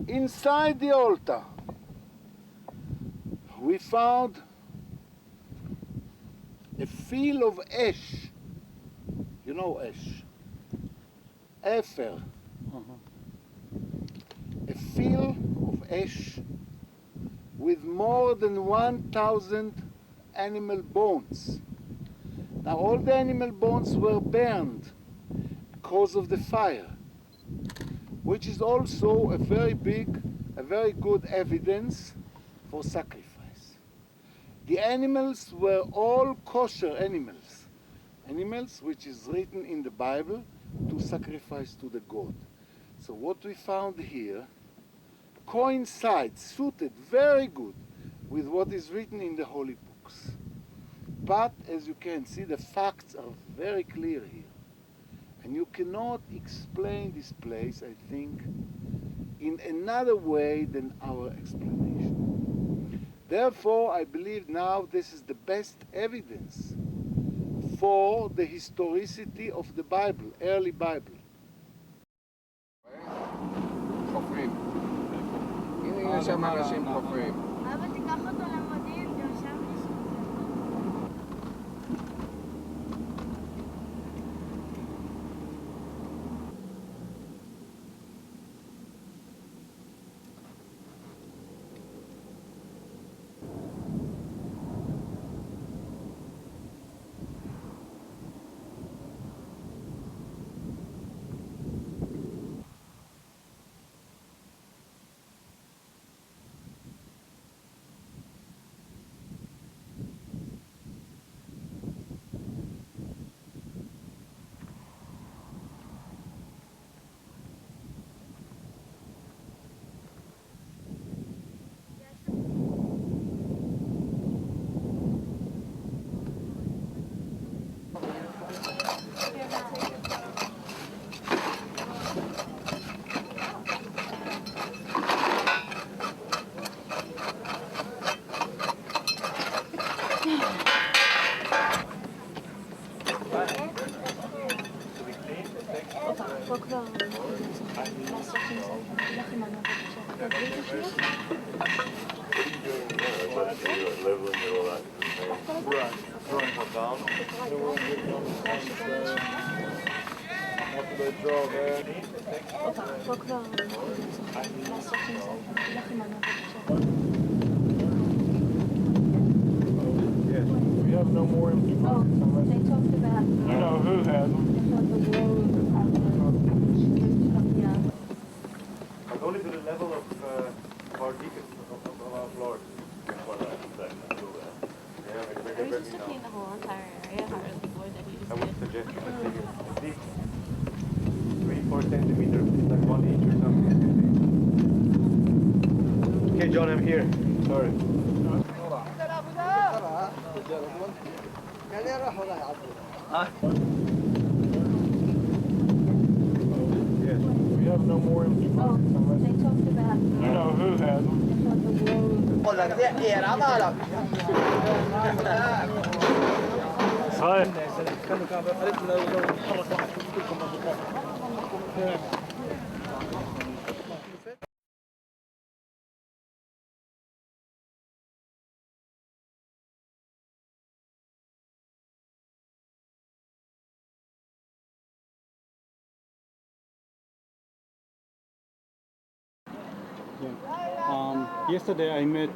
Inside the altar, we found a field of ash. You know ash? Afer. A field of ash with more than 1,000 animal bones. Now all the animal bones were burned because of the fire, which is also a very good evidence for sacrifice. The animals were all kosher animals, which is written in the Bible to sacrifice to the God. So what we found here coincides, suited very good with what is written in the holy books. But as you can see, the facts are very clear here. And you cannot explain this place, I think, in another way than our explanation. Therefore, I believe now this is the best evidence for the historicity of the Bible, early Bible. חופרים. הנה יש שם אנשים חופרים. אבא, תיקח אותו למודיעין, גם שם יש... We have no more empty buckets unless They talked about... you know who has them. But only to the level of our deacons of our floors. Are we just looking at the whole entire area? How are the floor that he I just would did? suggest you take it deep 3-4 centimeters, like 1 inch or something. Okay, John, I'm here. Sorry. Yes, we have no more empty buckets unless They talked about... you know who has them. Yesterday I met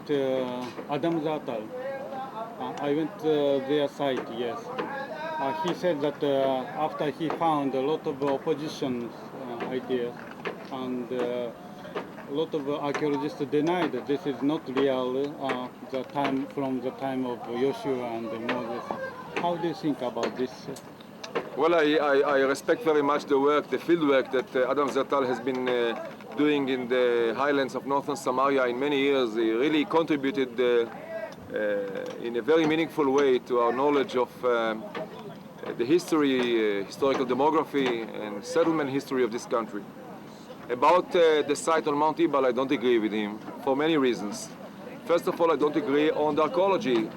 Adam Zatal. I went their site, yes. He said that after he found a lot of opposition ideas and a lot of archaeologists denied that this is not real from the time of Joshua and Moses. How do you think about this? Well, I respect very much the work, the field work that Adam Zatal has been doing in the highlands of northern Samaria in many years. He really contributed in a very meaningful way to our knowledge of the history, historical demography and settlement history of this country. About the site on Mount Ebal, I don't agree with him for many reasons. First of all, I don't agree on the archaeology,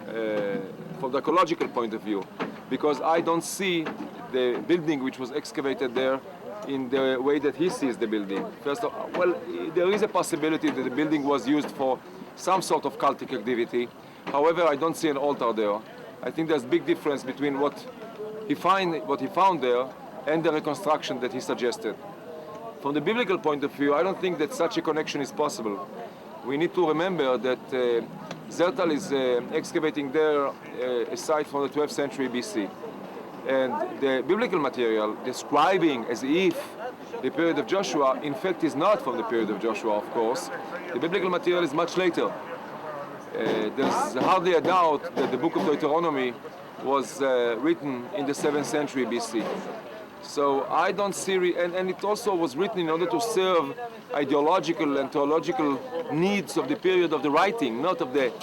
from the archaeological point of view, because I don't see the building which was excavated there in the way that he sees the building. First of all, well, there is a possibility that the building was used for some sort of cultic activity. However, I don't see an altar there. I think there's a big difference between what he found there and the reconstruction that he suggested. From the biblical point of view, I don't think that such a connection is possible. We need to remember that Zertal is excavating there a site from the 12th century BC. And the biblical material describing as if the period of Joshua, in fact, is not from the period of Joshua, of course. The biblical material is much later. There's hardly a doubt that the book of Deuteronomy was written in the 7th century BC. So I don't see, and it also was written in order to serve ideological and theological needs of the period of the writing, not of the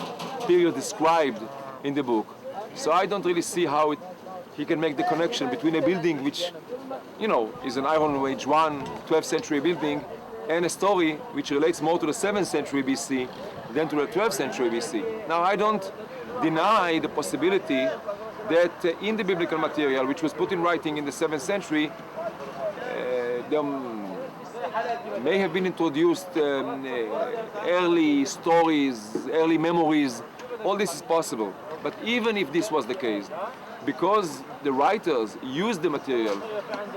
period described in the book. So I don't really see how he can make the connection between a building which, you know, is an Iron Age 1, 12th century building, and a story which relates more to the 7th century BC than to the 12th century BC. Now, I don't deny the possibility that in the biblical material, which was put in writing in the 7th century, there may have been introduced early stories, early memories. All this is possible. But even if this was the case, because the writers used the material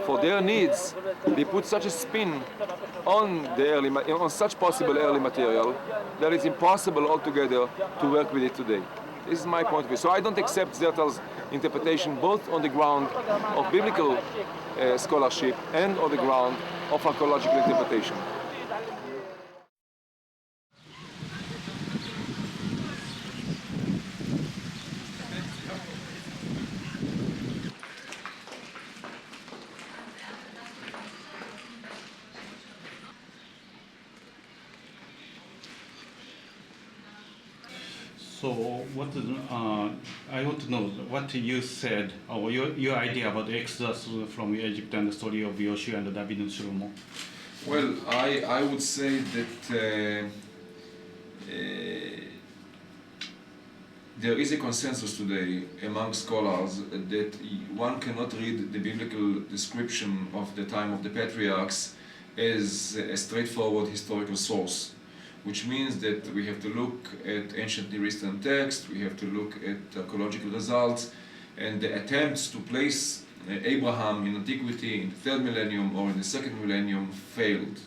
for their needs, they put such a spin on on such possible early material that it's impossible altogether to work with it today. This is my point of view. So I don't accept Zertal's interpretation both on the ground of biblical scholarship and on the ground of archaeological interpretation. So I want to know what you said, or your idea about the Exodus from Egypt and the story of Yoshua and David and Shlomo. Well, I would say that there is a consensus today among scholars that one cannot read the biblical description of the time of the patriarchs as a straightforward historical source, which means that we have to look at ancient Near Eastern texts, we have to look at archaeological results, and the attempts to place Abraham in antiquity in the 3rd millennium or in the 2nd millennium failed.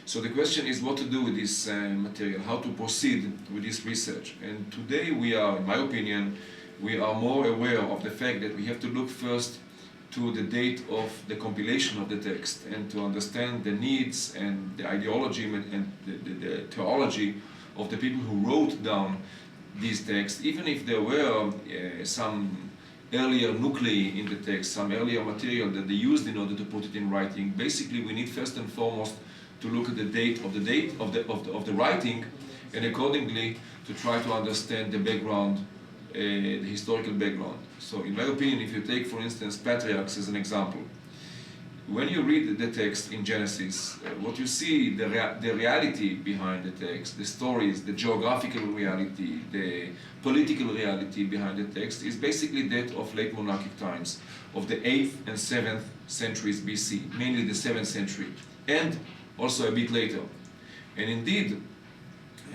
So the question is what to do with this material, how to proceed with this research. And today we are, in my opinion, we are more aware of the fact that we have to look first to the date of the compilation of the text and to understand the needs and the ideology and the theology of the people who wrote down these texts, even if there were some earlier nuclei in the text, some earlier material that they used in order to put it in writing. Basically, we need first and foremost to look at the date of the writing, and accordingly to try to understand the background, the historical background. So in my opinion, if you take, for instance, patriarchs as an example, when you read the text in Genesis, what you see, the reality behind the text, the stories, the geographical reality, the political reality behind the text is basically that of late monarchic times, of the 8th and 7th centuries BC, mainly the 7th century, and also a bit later. And indeed,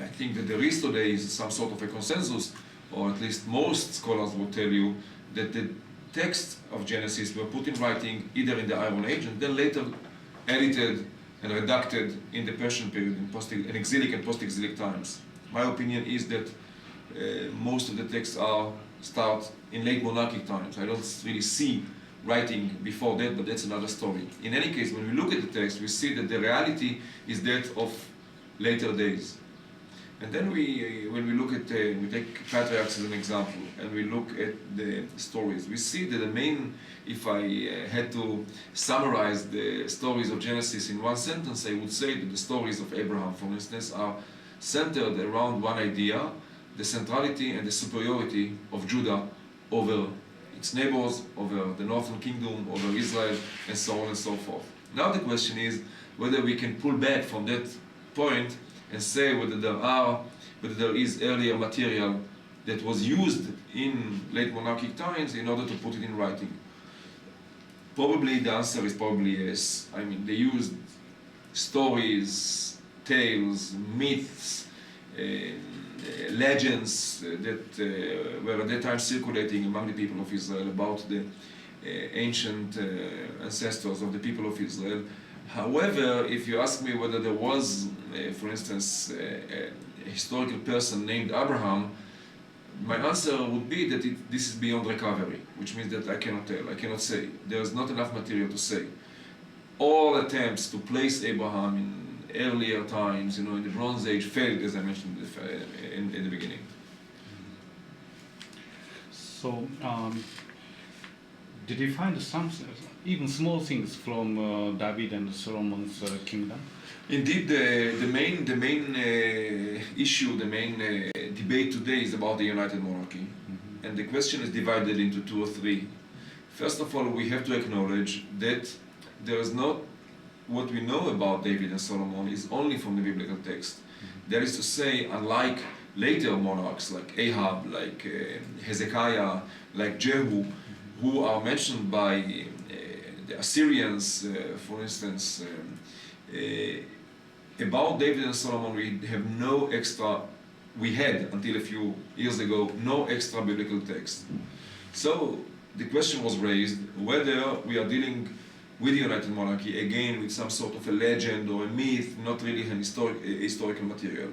I think that there is today some sort of a consensus, or at least most scholars will tell you, that the texts of Genesis were put in writing either in the Iron Age and then later edited and redacted in the Persian period, in exilic and post-exilic times. My opinion is that most of the texts start in late monarchic times. I don't really see writing before that, but that's another story. In any case, when we look at the text, we see that the reality is that of later days. And then when we look at, we take patriarchs as an example, and we look at the stories, we see that the main, if I had to summarize the stories of Genesis in one sentence, I would say that the stories of Abraham, for instance, are centered around one idea, the centrality and the superiority of Judah over its neighbors, over the northern kingdom, over Israel, and so on and so forth. Now the question is whether we can pull back from that point and say whether there is earlier material that was used in late monarchic times in order to put it in writing. Probably the answer is probably yes. I mean, they used stories, tales, myths, legends that were at that time circulating among the people of Israel about the ancient ancestors of the people of Israel. However, if you ask me whether there was, for instance, a historical person named Abraham, my answer would be that this is beyond recovery, which means that I cannot tell, I cannot say. There is not enough material to say. All attempts to place Abraham in earlier times, in the Bronze Age, failed, as I mentioned in the beginning. So, did you find some, even small things from David and Solomon's kingdom? Indeed, the main issue, the main debate today is about the United Monarchy. Mm-hmm. And the question is divided into two or three. First of all, we have to acknowledge that there is not what we know about David and Solomon is only from the biblical text. That is to say, unlike later monarchs like Ahab, like Hezekiah, like Jehu, who are mentioned by the Assyrians, for instance, about David and Solomon we had until a few years ago no extra biblical text. So the question was raised whether we are dealing with the United Monarchy again with some sort of a legend or a myth, not really an historical material.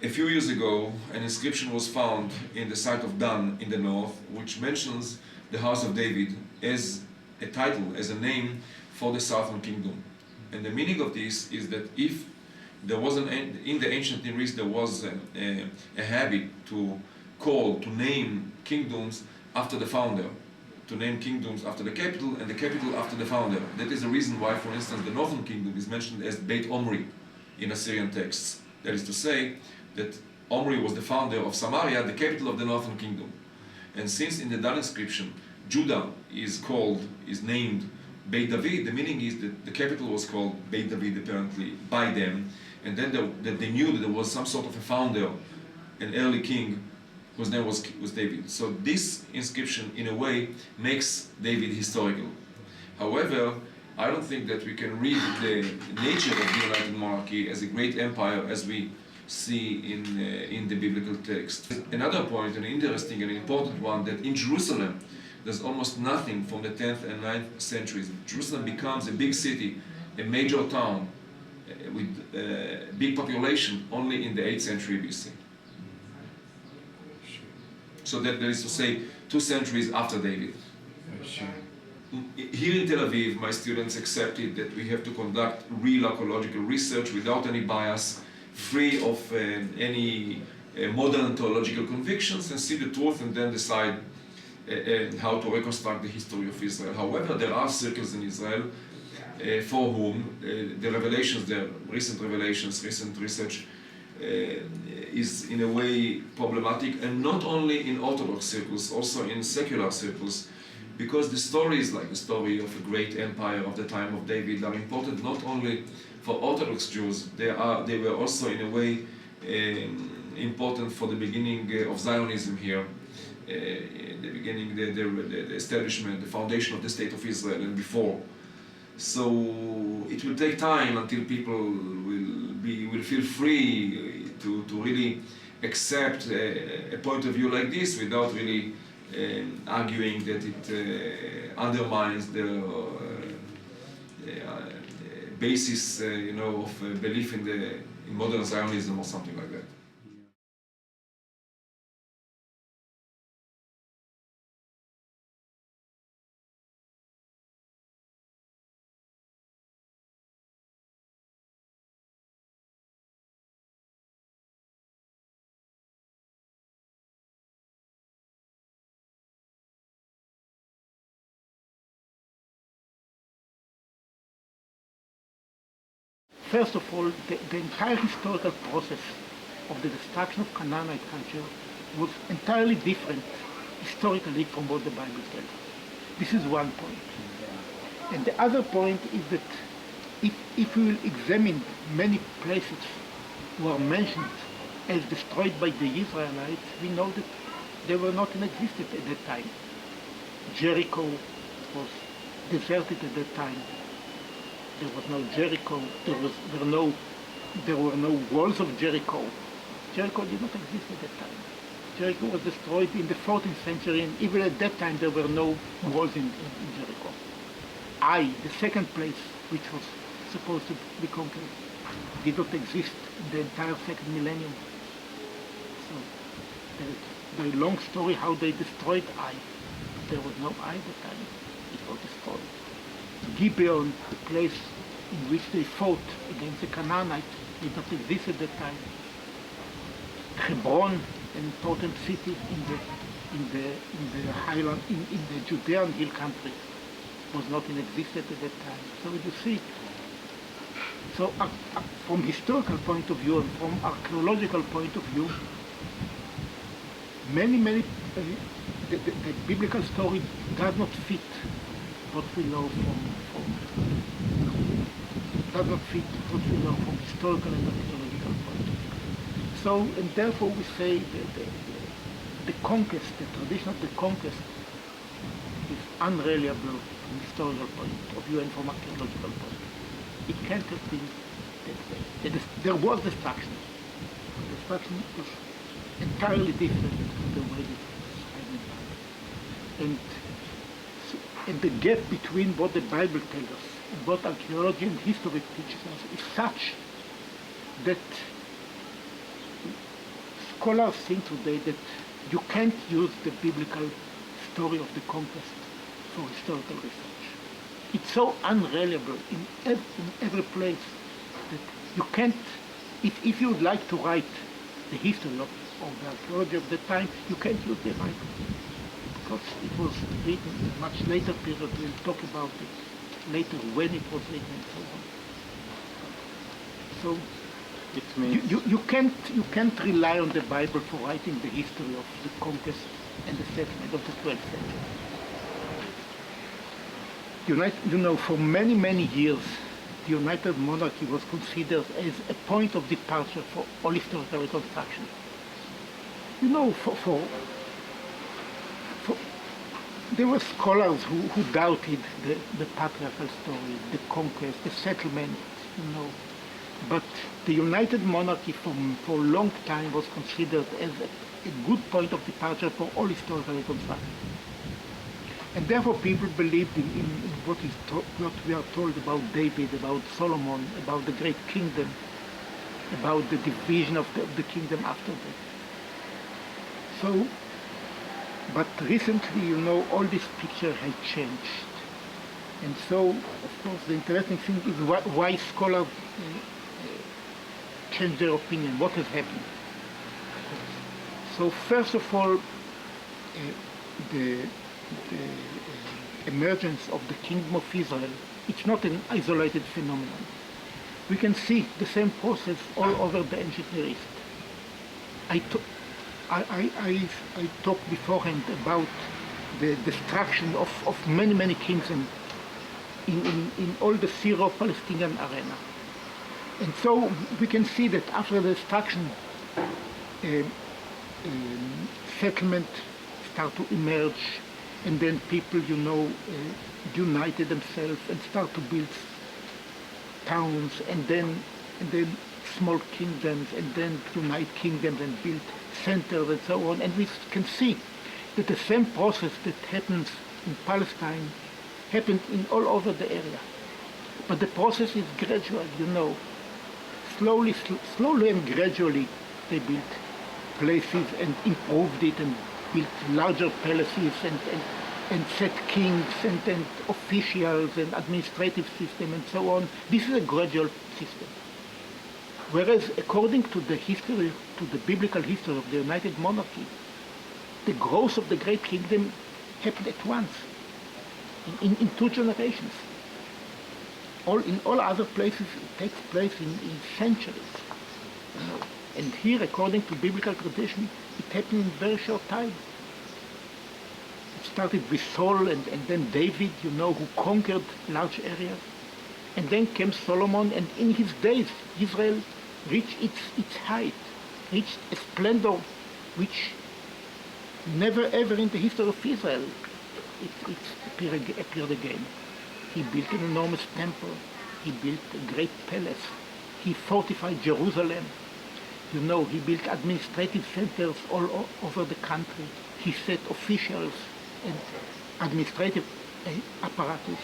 A few years ago, an inscription was found in the site of Dan in the north, which mentions the House of David as a title, as a name for the southern kingdom. And the meaning of this is that if there was in the ancient Near East there was a habit to name kingdoms after the founder, to name kingdoms after the capital and the capital after the founder. That is the reason why, for instance, the northern kingdom is mentioned as Beit Omri in Assyrian texts. That is to say that Omri was the founder of Samaria, the capital of the northern kingdom. And since in the Dan inscription Judah is named Beit David, the meaning is that the capital was called Beit David apparently by them, and then that they knew that there was some sort of a founder, an early king, whose name was David. So this inscription, in a way, makes David historical. However, I don't think that we can read the nature of the United Monarchy as a great empire as we see in the biblical text. Another point, an interesting and important one, that in Jerusalem, there's almost nothing from the 10th and 9th centuries. Jerusalem becomes a big city, a major town, with big population only in the 8th century BC. So that is to say, 2 centuries after David. Here in Tel Aviv, my students accepted that we have to conduct real archaeological research without any bias, free of any modern theological convictions, and see the truth and then decide how to reconstruct the history of Israel. However, there are circles in Israel for whom the revelations, the recent revelations, recent research is in a way problematic, and not only in Orthodox circles, also in secular circles, because the stories like the story of a great empire of the time of David are important not only for Orthodox Jews, they were also in a way important for the beginning of Zionism here, the beginning, the establishment, the foundation of the State of Israel and before. So it will take time until people will feel free to really accept a point of view like this without really arguing that it undermines the basis, of belief in modern Zionism or something like that. First of all, the entire historical process of the destruction of Canaanite culture was entirely different historically from what the Bible tells. This is one point. And the other point is that if we will examine many places who are mentioned as destroyed by the Israelites, we know that they were not in existence at that time. Jericho was deserted at that time. There was no Jericho, there were no walls of Jericho. Jericho did not exist at that time. Jericho was destroyed in the 14th century, and even at that time there were no walls in Jericho. The second place which was supposed to be conquered, did not exist in the entire second millennium. So there is a very long story how they destroyed Ai. There was no Ai at the time. It was destroyed. Gibeon, the place in which they fought against the Canaanites, did not exist at that time. Hebron, an important city in the highland, in the Judean hill country, was not in existence at that time. So you see, from historical point of view and from archaeological point of view, the biblical story does not fit what we know from does not fit what we know from historical and archaeological point of view. So, and therefore we say the conquest, the tradition of the conquest is unreliable from historical point of view and from archaeological point of view. It can't have been that way. There was destruction. The destruction was entirely different from the way it was described in the Bible. And the gap between what the Bible tells us and what archaeology and history teaches us is such that scholars think today that you can't use the biblical story of the conquest for historical research. It's so unreliable in every place that you can't, if you would like to write the history of the archaeology of the time, you can't use the Bible. Because it was written in a much later period. We'll talk about it later, when it was written and so on. So it means you can't rely on the Bible for writing the history of the conquest and the settlement of the 12th century. For many, many years, the United Monarchy was considered as a point of departure for all historical reconstruction. There were scholars who doubted the patriarchal story, the conquest, the settlement, but the United Monarchy for a long time was considered as a good point of departure for all historical reconstruction. And therefore people believed in what we are told about David, about Solomon, about the great kingdom, about the division of the kingdom after that. So, but recently, all this picture had changed. And so, of course, the interesting thing is why scholars change their opinion, what has happened. So first of all, the emergence of the Kingdom of Israel, it's not an isolated phenomenon. We can see the same process all over the ancient Near East. I talked beforehand about the destruction of many, many kingdoms in all the Syro-Palestinian arena. And so we can see that after the destruction, settlement start to emerge, and then people, united themselves and start to build towns, and then small kingdoms, and then unite kingdoms and build centers and so on. And we can see that the same process that happens in Palestine happened in all over the area. But the process is gradual, slowly and gradually they built places and improved it and built larger palaces and set kings and officials and administrative system and so on. This is a gradual system. Whereas according to the history, to the biblical history of the United Monarchy, the growth of the great kingdom happened at once, in 2 generations. In all other places it takes place in centuries. And here, according to biblical tradition, it happened in a very short time. It started with Saul and then David, who conquered large areas. And then came Solomon, and in his days, Israel reached its height, reached a splendor which never ever in the history of Israel it appeared again. He built an enormous temple. He built a great palace. He fortified Jerusalem. He built administrative centers all over the country. He set officials and administrative apparatus.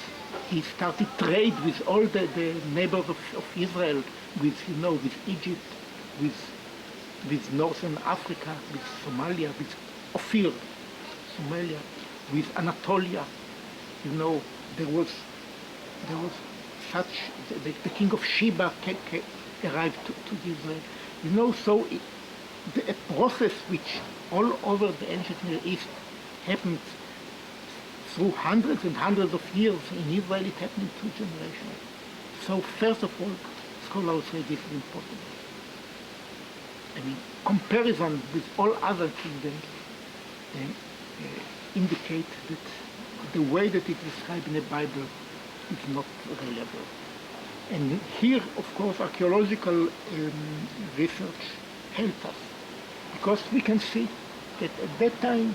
He started trade with all the neighbors of Israel, with Egypt, with Northern Africa, with Somalia, with Ophir, Somalia, with Anatolia. There was such, the king of Sheba arrived to Israel. So a process which all over the ancient Near East happened through hundreds and hundreds of years. In Israel it happened in 2 generations. So first of all, scholars say this is impossible. Comparison with all other kingdoms indicate that the way that it is described in the Bible is not reliable. And here, of course, archaeological research helped us, because we can see that at that time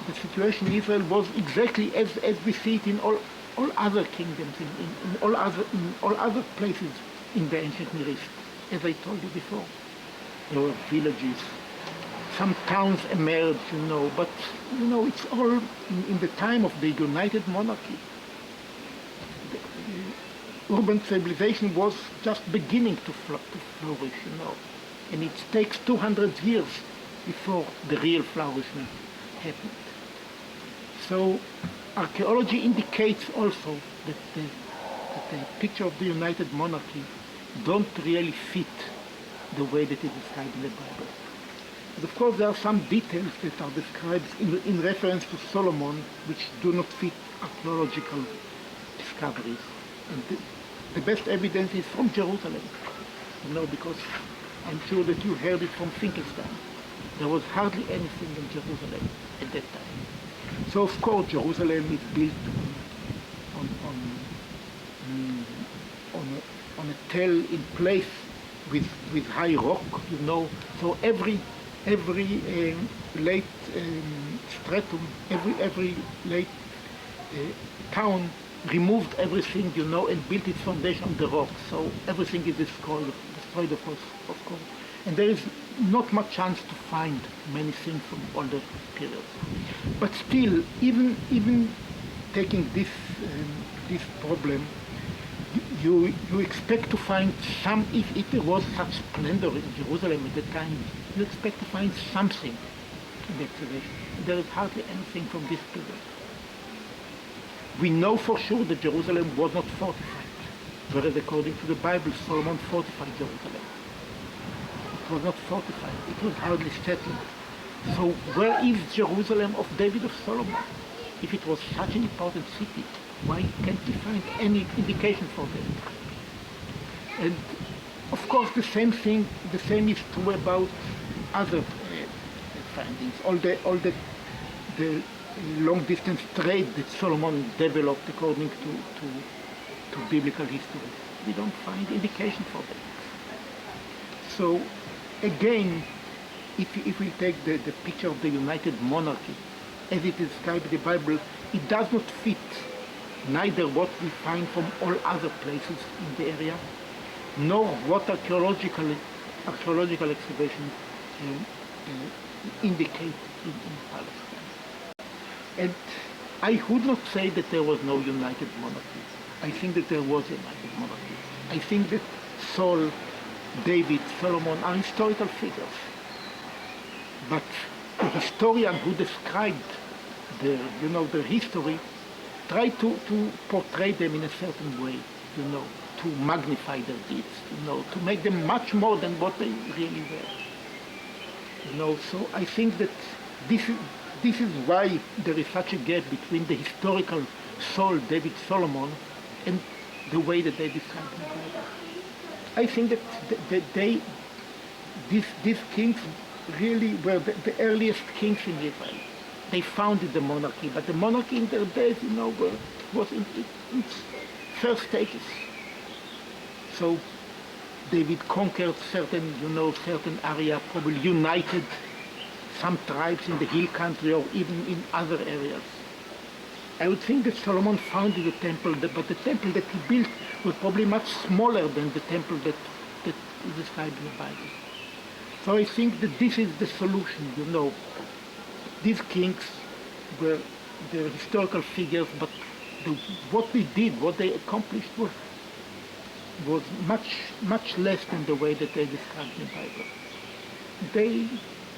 the situation in Israel was exactly as we see it in all other kingdoms, in all other places in the ancient Near East. As I told you before, there were villages, some towns emerged, but it's all in the time of the United Monarchy. The urban civilization was just beginning to flourish, and it takes 200 years before the real flourishment happened. So archaeology indicates also that the picture of the United Monarchy don't really fit the way that it is described in the Bible. But of course there are some details that are described in reference to Solomon which do not fit archaeological discoveries. And the best evidence is from Jerusalem, because I'm sure that you heard it from Finkelstein. There was hardly anything in Jerusalem at that time. So of course Jerusalem is built on a tell in place with high rock, So every late stratum, every late town removed everything, and built its foundation on the rock. So everything is destroyed of course. And there is not much chance to find many things from older periods. But still, even taking this problem, you expect to find some, if there was such splendor in Jerusalem at the time, you expect to find something in the excavation. There is hardly anything from this period. We know for sure that Jerusalem was not fortified, whereas according to the Bible, Solomon fortified Jerusalem. It was not fortified, it was hardly settled. So where is Jerusalem of David of Solomon? If it was such an important city, why can't we find any indication for that? And of course the same is true about other findings. All the long distance trade that Solomon developed according to biblical history. We don't find indication for that. So again, if we take the picture of the United Monarchy as it is described in the Bible, it does not fit neither what we find from all other places in the area, nor what archaeological excavations indicate in Palestine. And I would not say that there was no United Monarchy. I think that there was a United Monarchy. I think that Saul, David, Solomon are historical figures. But the historian who described their history tried to portray them in a certain way, to magnify their deeds, to make them much more than what they really were. So I think that this is why there is such a gap between the historical Saul, David, Solomon, and the way that they describe the Bible. I think that these kings really were the earliest kings in Israel. They founded the monarchy, but the monarchy in their days, was in its first stages. So David conquered certain area, probably united some tribes in the hill country or even in other areas. I would think that Solomon founded the temple, but the temple that he built was probably much smaller than the temple that is described in the Bible. So I think that this is the solution, These kings were historical figures, but what they did, what they accomplished was much less than the way that they described in the Bible.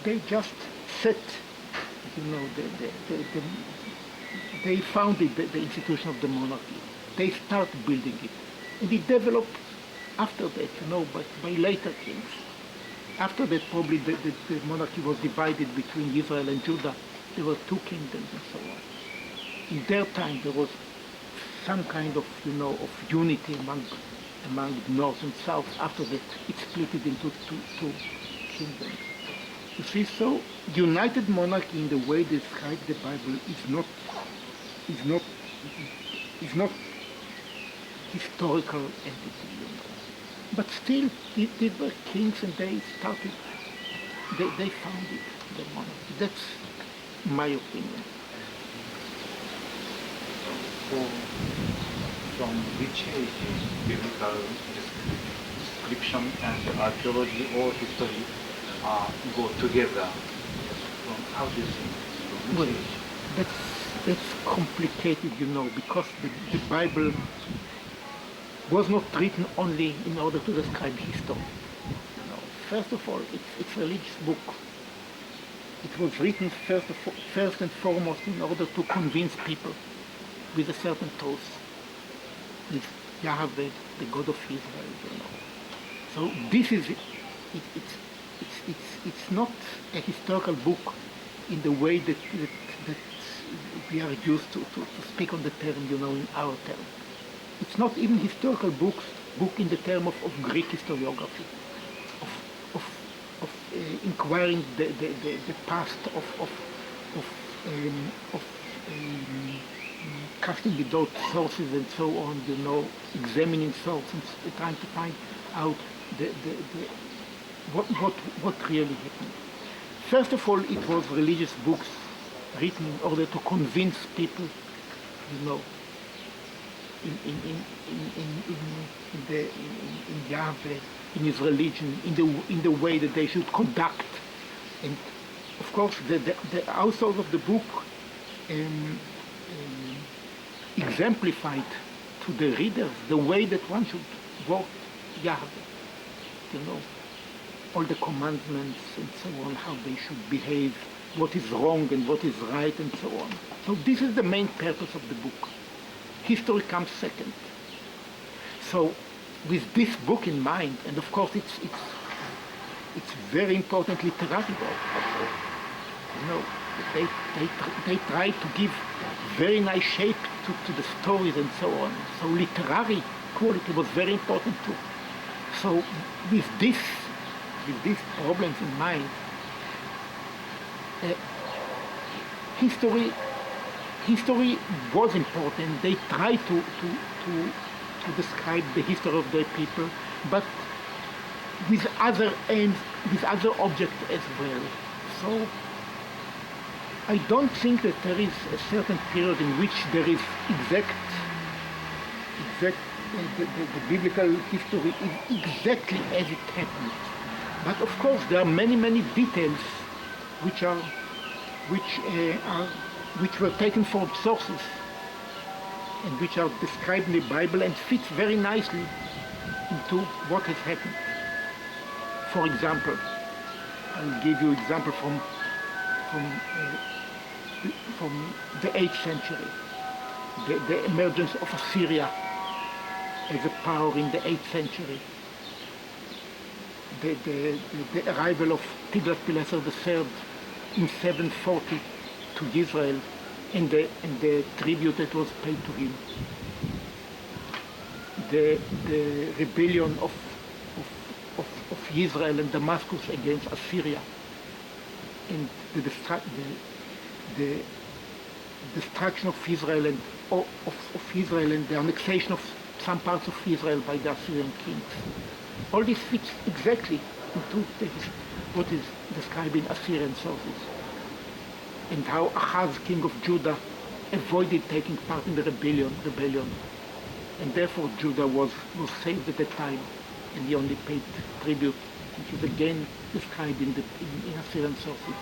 They just set, they founded the institution of the monarchy. They started building it. And it developed after that, by later kings. After that, probably the monarchy was divided between Israel and Judah. There were two kingdoms and so on. In their time, there was some kind of, of unity among North and South. After that, it split it into two kingdoms. You see, so united monarchy in the way described the Bible is not historical entity, you know. But still, these were kings, and they started, they founded the monarchy. That's my opinion. From which age biblical description and archaeology or history go together? How do you think? From which age? That's complicated, you know, because the Bible was not written only in order to describe history. You know, first of all, it's a religious book. It was written first and foremost in order to convince people with a certain truth, with Yahweh, the God of Israel, you know. So this is it. It's not a historical book in the way that we are used to speak on the term, you know, in our term. It's not even historical book in the term of Greek historiography, of inquiring the past, of casting without sources and so on, you know, examining sources and trying to find out what really happened. First of all, it was religious books written in order to convince people, you know, in Yahweh, in his religion, in the way that they should conduct. And of course, the authors of the book exemplified to the readers the way that one should work Yahweh, you know, all the commandments and so on, how they should behave, what is wrong and what is right and so on. So this is the main purpose of the book. History comes second. So with this book in mind, and of course it's very important literary work. You know, they try to give very nice shape to the stories and so on. So literary quality was very important too. So with these problems in mind, history was important. They tried to describe the history of their people, but with other aims, with other objects as well. So I don't think that there is a certain period in which there is exact the biblical history is exactly as it happened. But of course there are many details which were taken from sources and which are described in the Bible and fit very nicely into what has happened. For example, I'll give you an example from the 8th century, the emergence of Assyria as a power in the 8th century, the arrival of Tiglath-Pileser III in 740 to Israel, and the tribute that was paid to him, the rebellion of Israel and Damascus against Assyria, and the destruction of Israel and the annexation of some parts of Israel by the Assyrian kings. All this fits exactly into what is described in Assyrian sources, and how Ahaz, king of Judah, avoided taking part in the rebellion, and therefore Judah was saved at that time, and he only paid tribute, which is again described in Assyrian sources.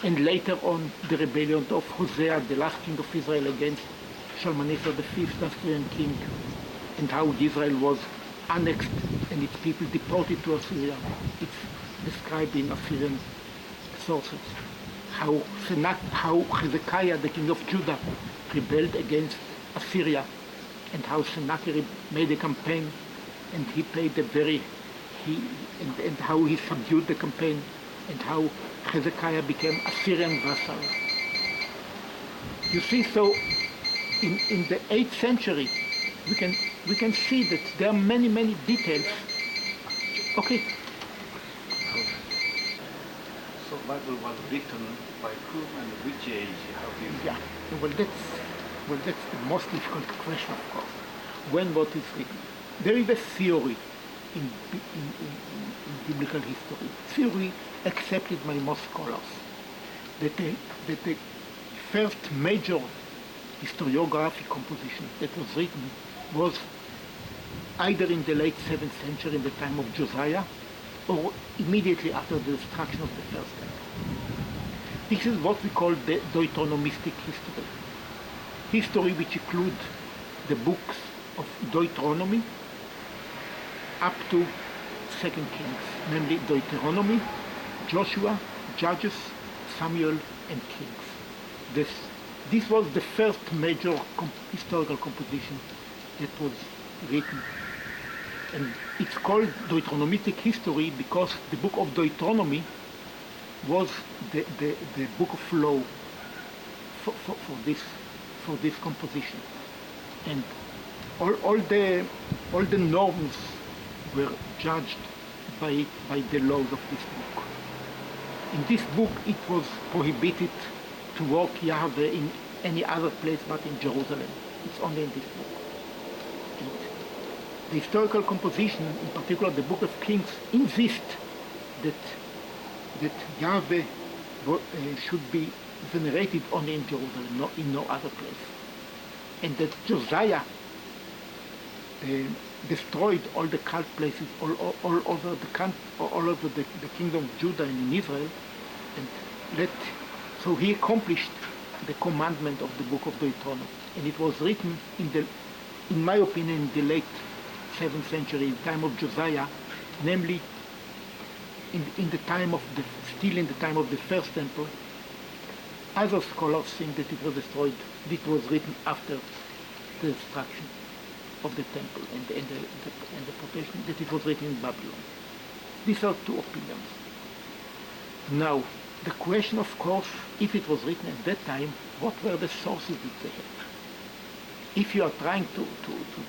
And later on, the rebellion of Hosea, the last king of Israel, against Shalmaneser V, the Assyrian king, and how Israel was annexed and its people deported to Assyria. It's described in Assyrian sources. How Hezekiah, the king of Judah, rebelled against Assyria, and how Sennacherib made a campaign, and he paid and how he subdued the campaign, and how Hezekiah became Assyrian vassal. You see, so in the 8th century, we can see that there are many details. Okay. So Bible was written by whom and which age? How do you? Yeah. Well, that's the most difficult question, of course. when what is written. There is a theory in biblical history, theory accepted by most scholars, that the first major historiographic composition that was written was either in the late 7th century in the time of Josiah or immediately after the destruction of the first temple. This is what we call the Deuteronomistic history. History which includes the books of Deuteronomy up to 2 Kings, namely Deuteronomy, Joshua, Judges, Samuel, and Kings. This was the first major historical composition that was written. And it's called Deuteronomistic history because the book of Deuteronomy was the book of law for this composition. And all the norms were judged by the laws of this book. In this book it was prohibited to work Yahweh in any other place but in Jerusalem. It's only in this book. And the historical composition, in particular the Book of Kings, insists that Yahweh should be venerated only in Jerusalem, in no other place. And that Josiah destroyed all the cult places all over the kingdom of Judah and in Israel, and so he accomplished the commandment of the book of Deuteronomy. And it was written in my opinion, in the late 7th century, in the time of Josiah, namely in the time of still in the time of the first temple. Other scholars think that it was destroyed. It was written after the destruction of the temple and the protection, that it was written in Babylon. These are two opinions. Now, the question, of course, if it was written at that time, what were the sources that they had? If you are trying to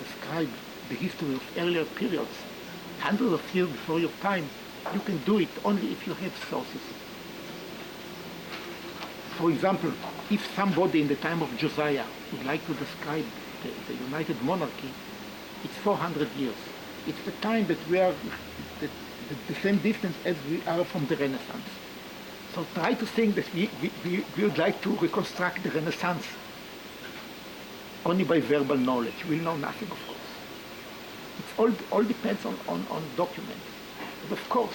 describe the history of earlier periods, hundreds of years before your time, you can do it only if you have sources. For example, if somebody in the time of Josiah would like to describe the United Monarchy, it's 400 years. It's the time that we are the same distance as we are from the Renaissance. So try to think that we would like to reconstruct the Renaissance only by verbal knowledge. We'll know nothing, of course. It all depends on documents. But of course,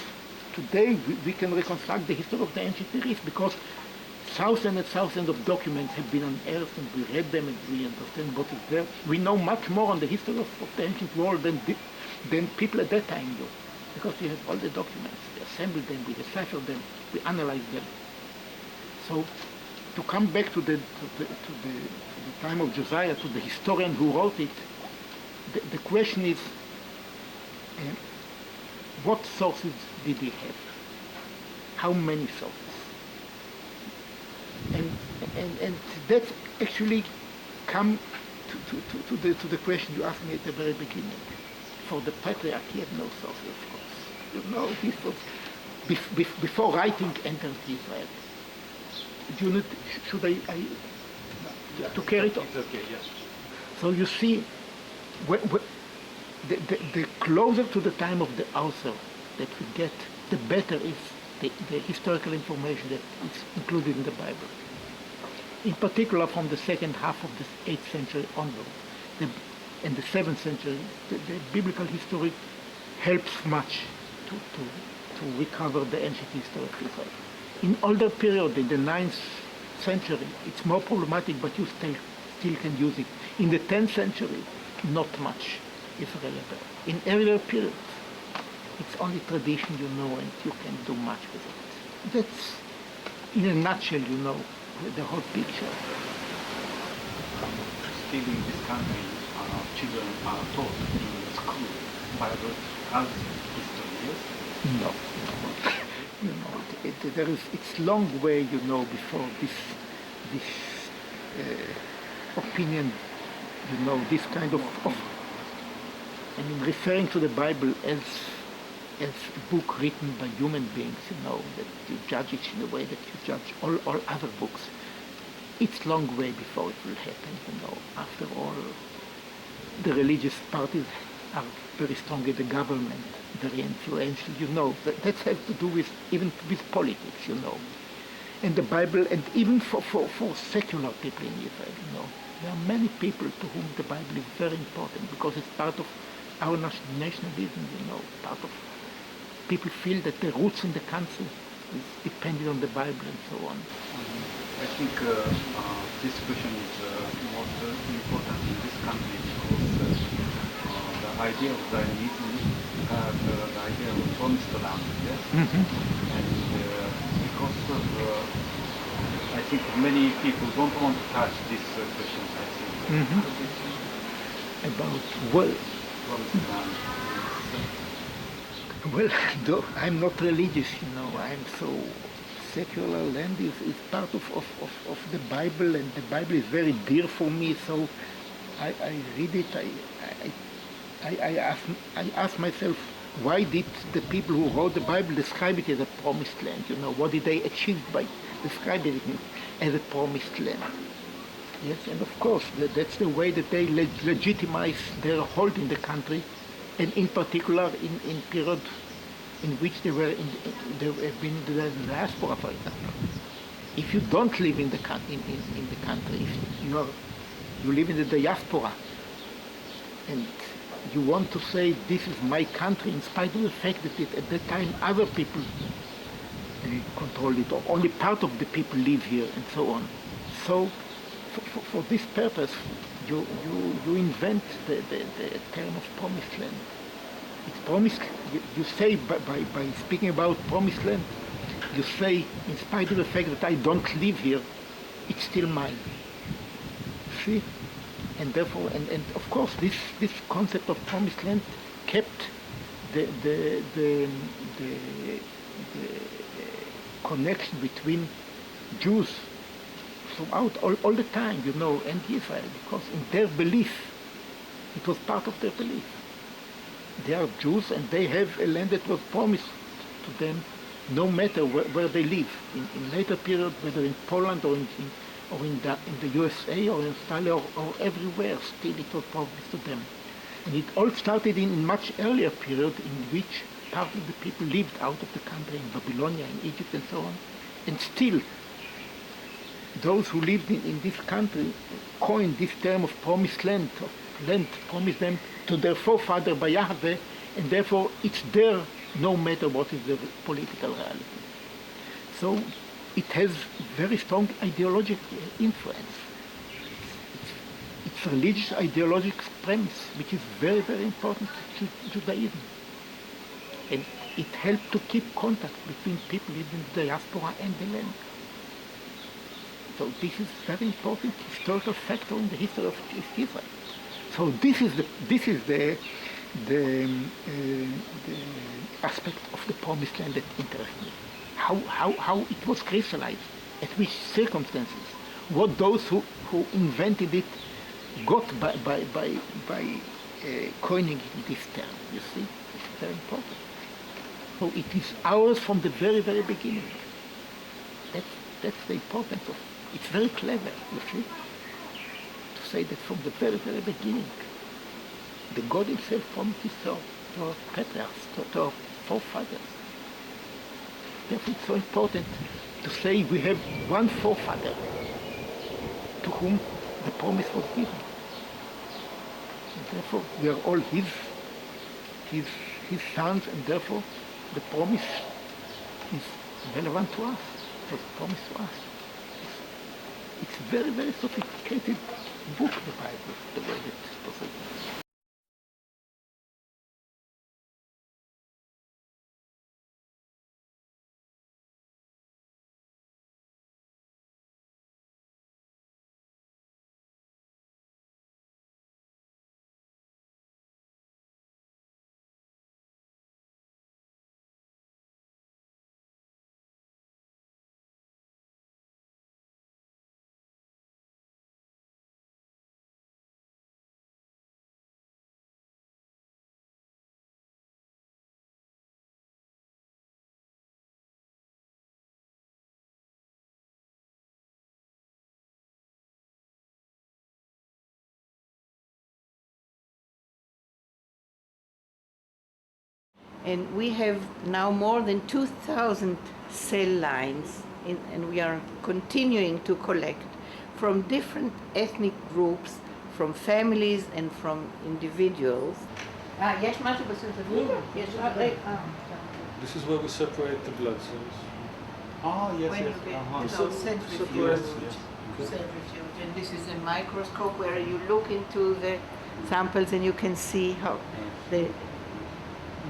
today we can reconstruct the history of the ancient Near East because thousands and thousands of documents have been unearthed, and we read them and we understand what is there. We know much more on the history of the ancient world than people at that time knew, because we have all the documents. We assembled them, we deciphered them, we analyzed them. So to come back to the time of Josiah, to the historian who wrote it, the question is, what sources did he have? How many sources? And that actually come to the question you asked me at the very beginning. For the patriarch, he had no sources, of course. You know, this was before writing entered Israel. Do you need, should I to carry it on? It's okay, yes. So you see, the closer to the time of the author that we get, the better is the historical information that is included in the Bible. In particular, from the second half of the 8th century onward, and the 7th century, the biblical history helps much to recover the ancient history of Israel. In older period, in the 9th century, it's more problematic, but you still can use it. In the 10th century, not much is relevant. In earlier periods, it's only tradition, you know, and you can do much with it. That's, in a nutshell, you know, the whole picture. Still in this country, children are taught in school Bible as history, yes? No. You know, it's long way, you know, before this opinion, you know, this kind of I mean, referring to the Bible as a book written by human beings, you know, that you judge it in the way that you judge all other books. It's long way before it will happen, you know. After all, the religious parties are very strong in the government, very influential, you know. That has to do with even with politics, you know. And the Bible, and even for secular people in Israel, you know, there are many people to whom the Bible is very important because it's part of our nationalism, you know, part of people feel that the roots in the country is dependent on the Bible and so on. I think this question is most important in this country because the idea of Zionism had the idea of promised land, yes? And because of, I think many people don't want to touch these questions, I think. About, well, promised land. well, though I'm not religious, you know, I'm so secular land is part of the Bible, and the Bible is very dear for me, so I read it, I ask myself, why did the people who wrote the Bible describe it as a promised land? You know, what did they achieve by describing it as a promised land? Yes, and of course, that's the way that they legitimize their hold in the country, and in particular in period in which they have been in the diaspora, for example. If you don't live in the country, if you live in the diaspora, and you want to say this is my country, in spite of the fact that at that time other people controlled it, or only part of the people live here, and so on. So, for this purpose, you invent the term of promised land. It's promised. You say by speaking about promised land, you say, in spite of the fact that I don't live here, it's still mine. See? And therefore, and of course, this concept of promised land kept the connection between Jews throughout all the time, you know, and Israel, because in their belief, it was part of their belief. They are Jews, and they have a land that was promised to them, no matter where they live. In later period, whether in Poland or in the USA or in Australia or everywhere, still it was promised to them. And it all started in a much earlier period in which part of the people lived out of the country, in Babylonia, in Egypt, and so on. And still, those who lived in this country coined this term of promised land, promised them to their forefather by Yahweh, and therefore it's there no matter what is the political reality. So it has very strong ideological influence. It's religious ideological premise, which is very, very important to Judaism. And it helped to keep contact between people living in the diaspora and the land. So this is very important historical factor in the history of Israel. So this is the aspect of the promised land that interests me. How it was crystallized, at which circumstances, what those who invented it got by coining this term. You see, it's very important. So it is ours from the very, very beginning. That's the importance of. It's very clever, you see, to say that from the very, very beginning, the God Himself promised to our patriarchs, to our forefathers. Therefore, it's so important to say we have one forefather to whom the promise was given. And therefore, we are all his sons, and therefore the promise is relevant to us. It was promised to us. It's very, very sophisticated book, the Bible, the way that it's presented. And we have now more than 2,000 cell lines, and we are continuing to collect from different ethnic groups, from families and from individuals. This is where we separate the blood cells. Yes, When yes. you get Separate. centrifuge, and this is a microscope where you look into the samples and you can see how the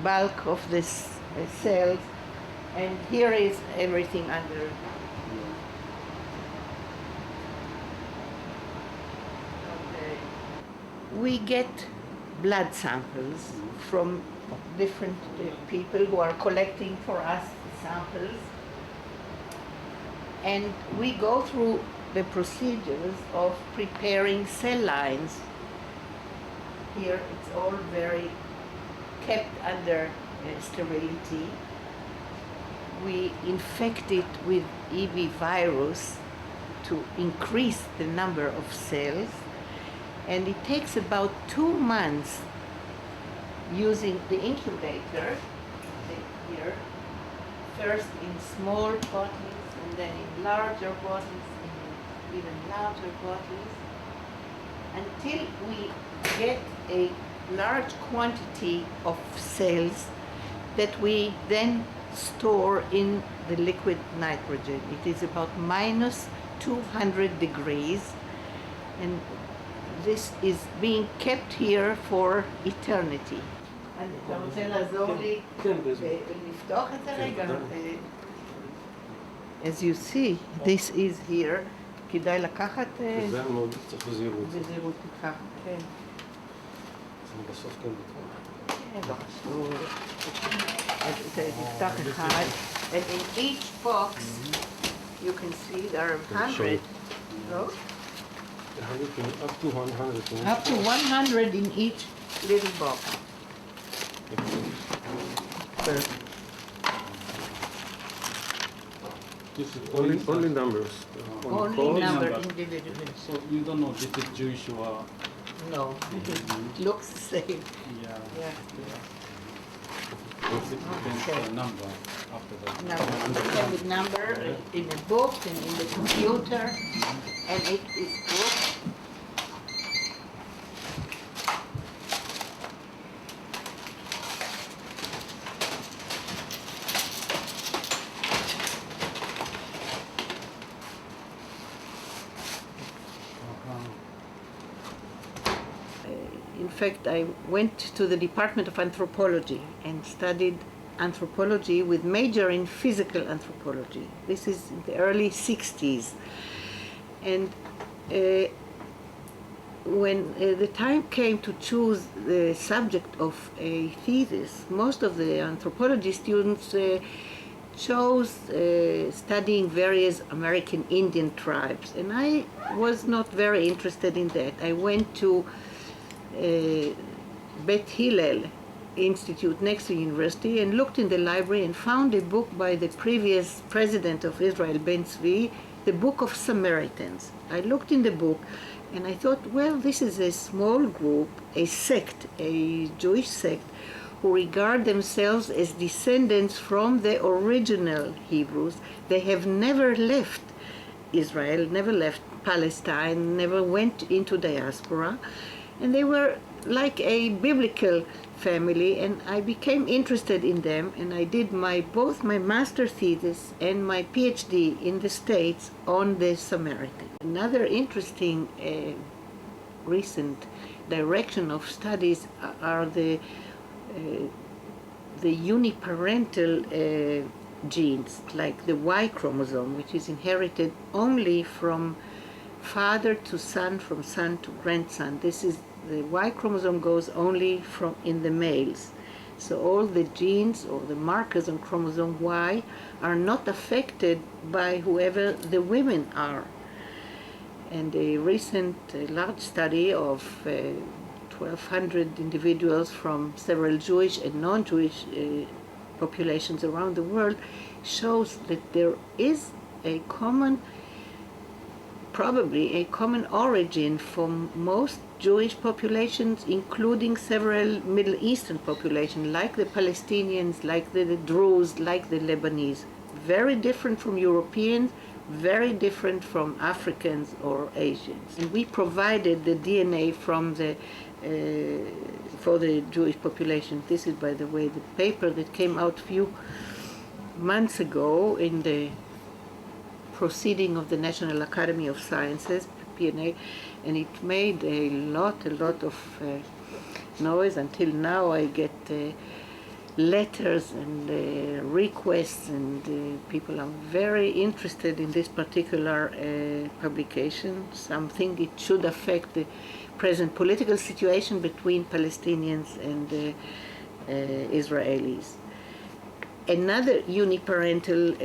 bulk of the cells, and here is everything under. Okay. We get blood samples from different people who are collecting for us samples, and we go through the procedures of preparing cell lines. Here it's all very kept under sterility. We infect it with EB virus to increase the number of cells, and it takes about 2 months using the incubator here, first in small bottles and then in larger bottles, in even larger bottles, until we get a large quantity of cells that we then store in the liquid nitrogen. It is about minus 200 degrees, and this is being kept here for eternity. אתה רוצה לעזור לי לפתוח את זה רגע? As you see, this is here. כדאי לקחת... זה מאוד צריך בזהירות. בזהירות תיקח, כן. זה בסוף כן בטוח. כן, לא חשוב. אז תפתח אחד. And in each box, you can see there are 100. No? Up to 100. Up to 100 in each little box. This is only numbers. Only number individually. So you don't know if it's Jewish or... No, it looks the same. Yeah. Yeah. It depends on the number after that. Number. With number in a book and in the computer, and it is booked. In fact, I went to the Department of Anthropology and studied anthropology with major in physical anthropology. This is in the early 60s. And when the time came to choose the subject of a thesis, most of the anthropology students chose studying various American Indian tribes. And I was not very interested in that. I went to Bet Hillel Institute next to university and looked in the library and found a book by the previous president of Israel, Ben Zvi, the Book of Samaritans. I looked in the book and I thought, well, this is a small group, a sect, a Jewish sect, who regard themselves as descendants from the original Hebrews. They have never left Israel, never left Palestine, never went into diaspora. And they were like a biblical family, and I became interested in them, and I did both my master thesis and my PhD in the States on the Samaritan. Another interesting recent direction of studies are the uniparental genes, like the Y chromosome, which is inherited only from father to son, from son to grandson. The Y chromosome goes only in the males. So all the genes or the markers on chromosome Y are not affected by whoever the women are. And a recent large study of 1,200 individuals from several Jewish and non-Jewish populations around the world shows that there is a common probably a common origin for most Jewish populations, including several Middle Eastern populations, like the Palestinians, like the Druze, like the Lebanese. Very different from Europeans, very different from Africans or Asians. And we provided the DNA from for the Jewish population. This is, by the way, the paper that came out a few months ago in the proceeding of the National Academy of Sciences, PNA, and it made a lot of noise. Until now I get letters and requests, and people are very interested in this particular publication. Some think it should affect the present political situation between Palestinians and Israelis. Another uniparental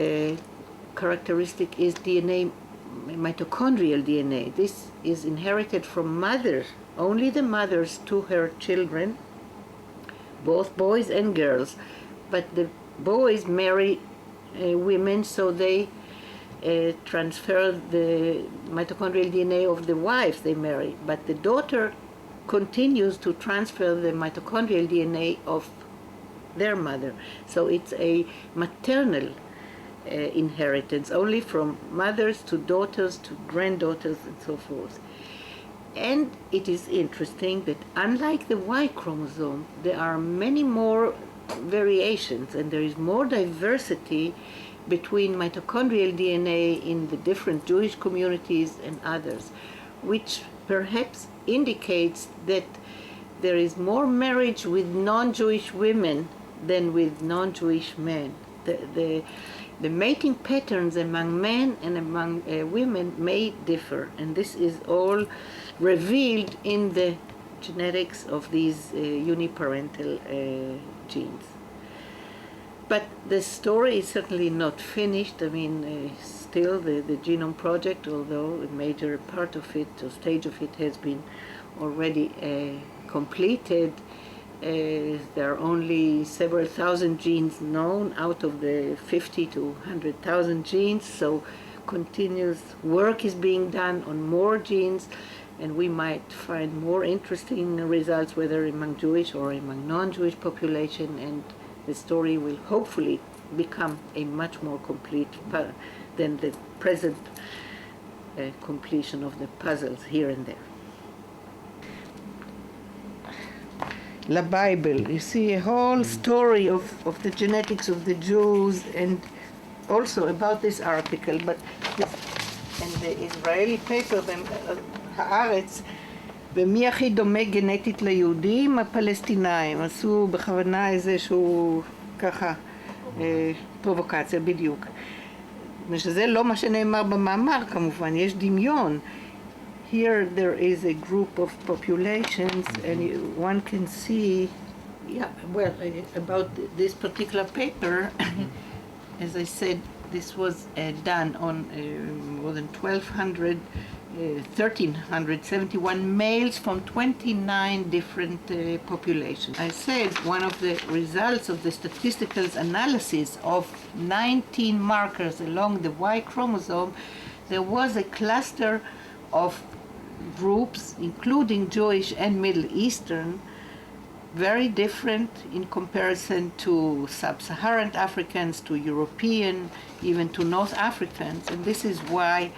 characteristic is DNA, mitochondrial DNA. This is inherited from mothers, only the mothers to her children, both boys and girls. But the boys marry women, so they transfer the mitochondrial DNA of the wives they marry. But the daughter continues to transfer the mitochondrial DNA of their mother. So it's a maternal inheritance, only from mothers to daughters to granddaughters and so forth. And it is interesting that unlike the Y chromosome, there are many more variations and there is more diversity between mitochondrial DNA in the different Jewish communities and others, which perhaps indicates that there is more marriage with non-Jewish women than with non-Jewish men. The mating patterns among men and among women may differ, and this is all revealed in the genetics of these uniparental genes. But the story is certainly not finished. I mean, still the Genome Project, although a major part of it, or stage of it, has been already completed, there are only several thousand genes known out of the 50 to 100,000 genes, so continuous work is being done on more genes, and we might find more interesting results, whether among Jewish or among non-Jewish population, and the story will hopefully become a much more complete than the present completion of the puzzles here and there. The Bible, you see a whole story of the genetics of the Jews, and also about this article, but in the Israeli paper, Haaretz, ומי הכי דומה גנטית ליהודים? הפלסטינאים. עשו בכוונה איזשהו ככה פרובוקציה בדיוק. שזה לא מה שנאמר במאמר כמובן, יש דמיון. Here there is a group of populations and one can see, yeah, well, about this particular paper, as I said, this was done on more than 1,371 males from 29 different populations. I said one of the results of the statistical analysis of 19 markers along the Y chromosome, there was a cluster of groups, including Jewish and Middle Eastern, very different in comparison to sub-Saharan Africans, to European, even to North Africans. And this is why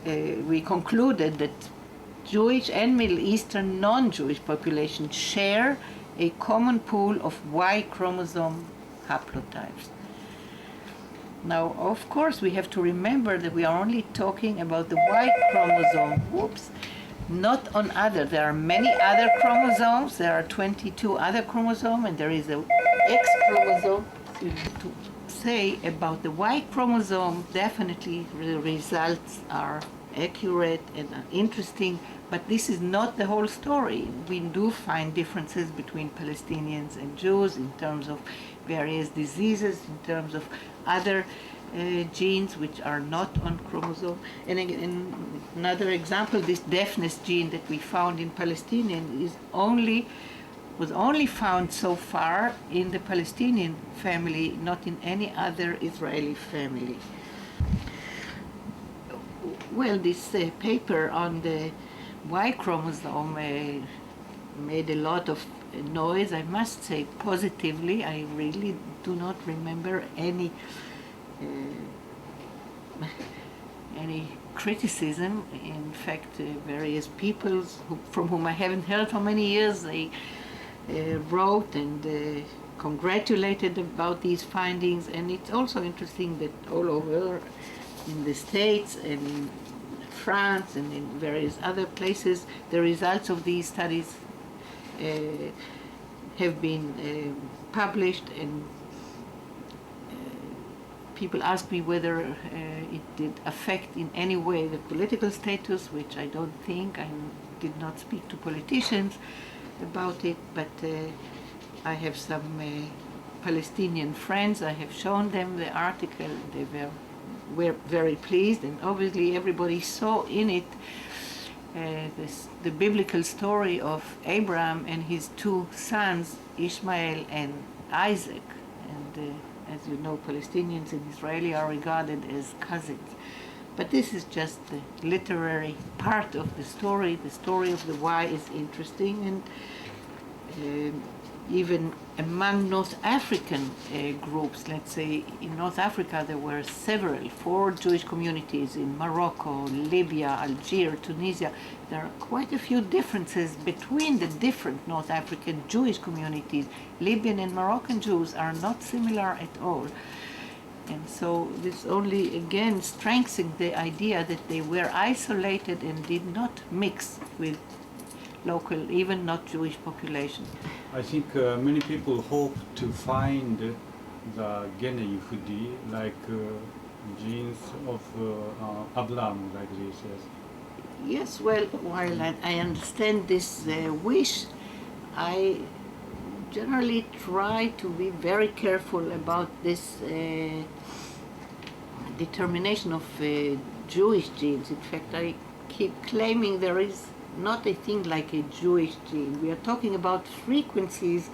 we concluded that Jewish and Middle Eastern non-Jewish populations share a common pool of Y chromosome haplotypes. Now, of course, we have to remember that we are only talking about the Y chromosome, not on other. There are many other chromosomes. There are 22 other chromosomes, and there is a X chromosome. To say about the Y chromosome, definitely the results are accurate and interesting, but this is not the whole story. We do find differences between Palestinians and Jews in terms of various diseases, in terms of other genes which are not on chromosome. And in another example, this deafness gene that we found in Palestinian was only found so far in the Palestinian family, not in any other Israeli family. Well, this paper on the Y chromosome made a lot of noise, I must say, positively. I really do not remember any criticism. In fact, various people from whom I haven't heard for many years, they wrote and congratulated about these findings. And it's also interesting that all over in the States and in France and in various other places, the results of these studies have been published, and people ask me whether it did affect in any way the political status, which I don't think. I did not speak to politicians about it, but I have some Palestinian friends. I have shown them the article. They were very pleased, and obviously everybody saw in it the biblical story of Abraham and his two sons, Ishmael and Isaac. And as you know, Palestinians and Israeli are regarded as cousins. But this is just the literary part of the story. The story of the Y is interesting, and even among North African groups, let's say in North Africa there were four Jewish communities in Morocco, Libya, Algeria, Tunisia. There are quite a few differences between the different North African Jewish communities. Libyan and Moroccan Jews are not similar at all. And so this only again strengthens the idea that they were isolated and did not mix with local, even not Jewish population. I think many people hope to find the Gene Yehudi, like genes of Abraham, like this. Yes, well, while I understand this wish, I generally try to be very careful about this determination of Jewish genes. In fact, I keep claiming there is not a thing like a Jewish gene. We are talking about frequencies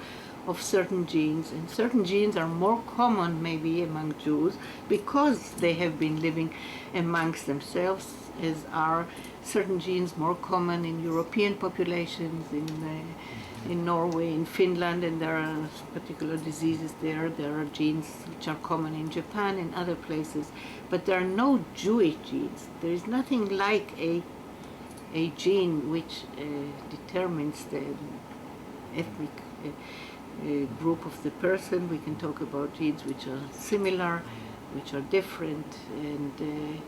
of certain genes, and certain genes are more common maybe among Jews because they have been living amongst themselves, as are certain genes more common in European populations, in Norway, in Finland, and there are particular diseases there. There are genes which are common in Japan and other places, but there are no Jewish genes. There is nothing like a gene which determines the ethnic group of the person. We can talk about genes which are similar, which are different, and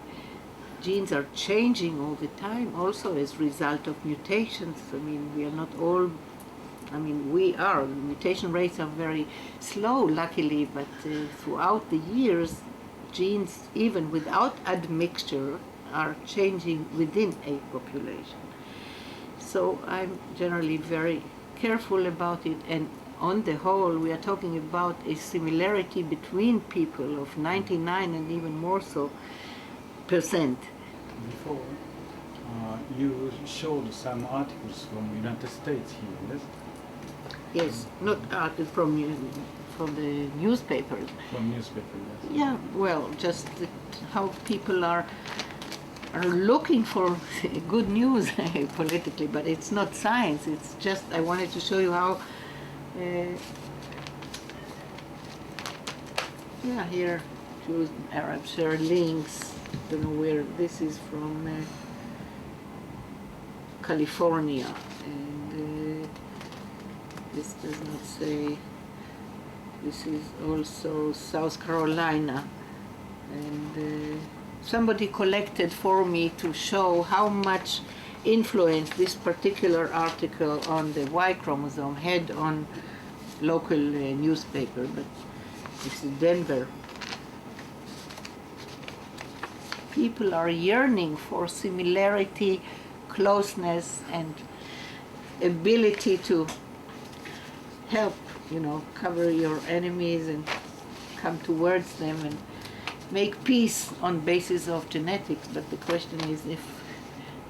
genes are changing all the time also as a result of mutations. I mean, we are not all, I mean, we are. Mutation rates are very slow, luckily, but throughout the years, genes, even without admixture, are changing within a population. So I'm generally very careful about it, and on the whole we are talking about a similarity between people of 99 and even more so %. Before you showed some articles from United States here, yes? Yes, not articles from the newspapers. From newspapers, yes. Yeah, well, just how people are looking for good news politically, but it's not science. It's just, I wanted to show you how, yeah, here Jews and Arabs share links. Don't know where this is from, California, and this does not say. This is also South Carolina, and somebody collected for me to show how much influence this particular article on the Y chromosome had on local newspaper, but it's in Denver. People are yearning for similarity, closeness, and ability to help, you know, cover your enemies and come towards them and make peace on basis of genetics. But the question is if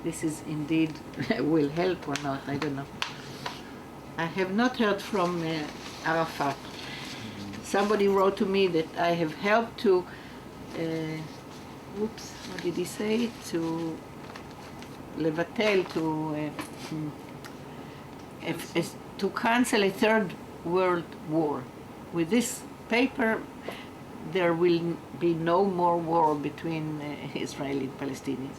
this is indeed will help or not. I don't know. I have not heard from Arafat. Somebody wrote to me that I have helped to oops, what did he say? To levatel, to cancel a third world war. With this paper, there will be no more war between Israeli and Palestinians.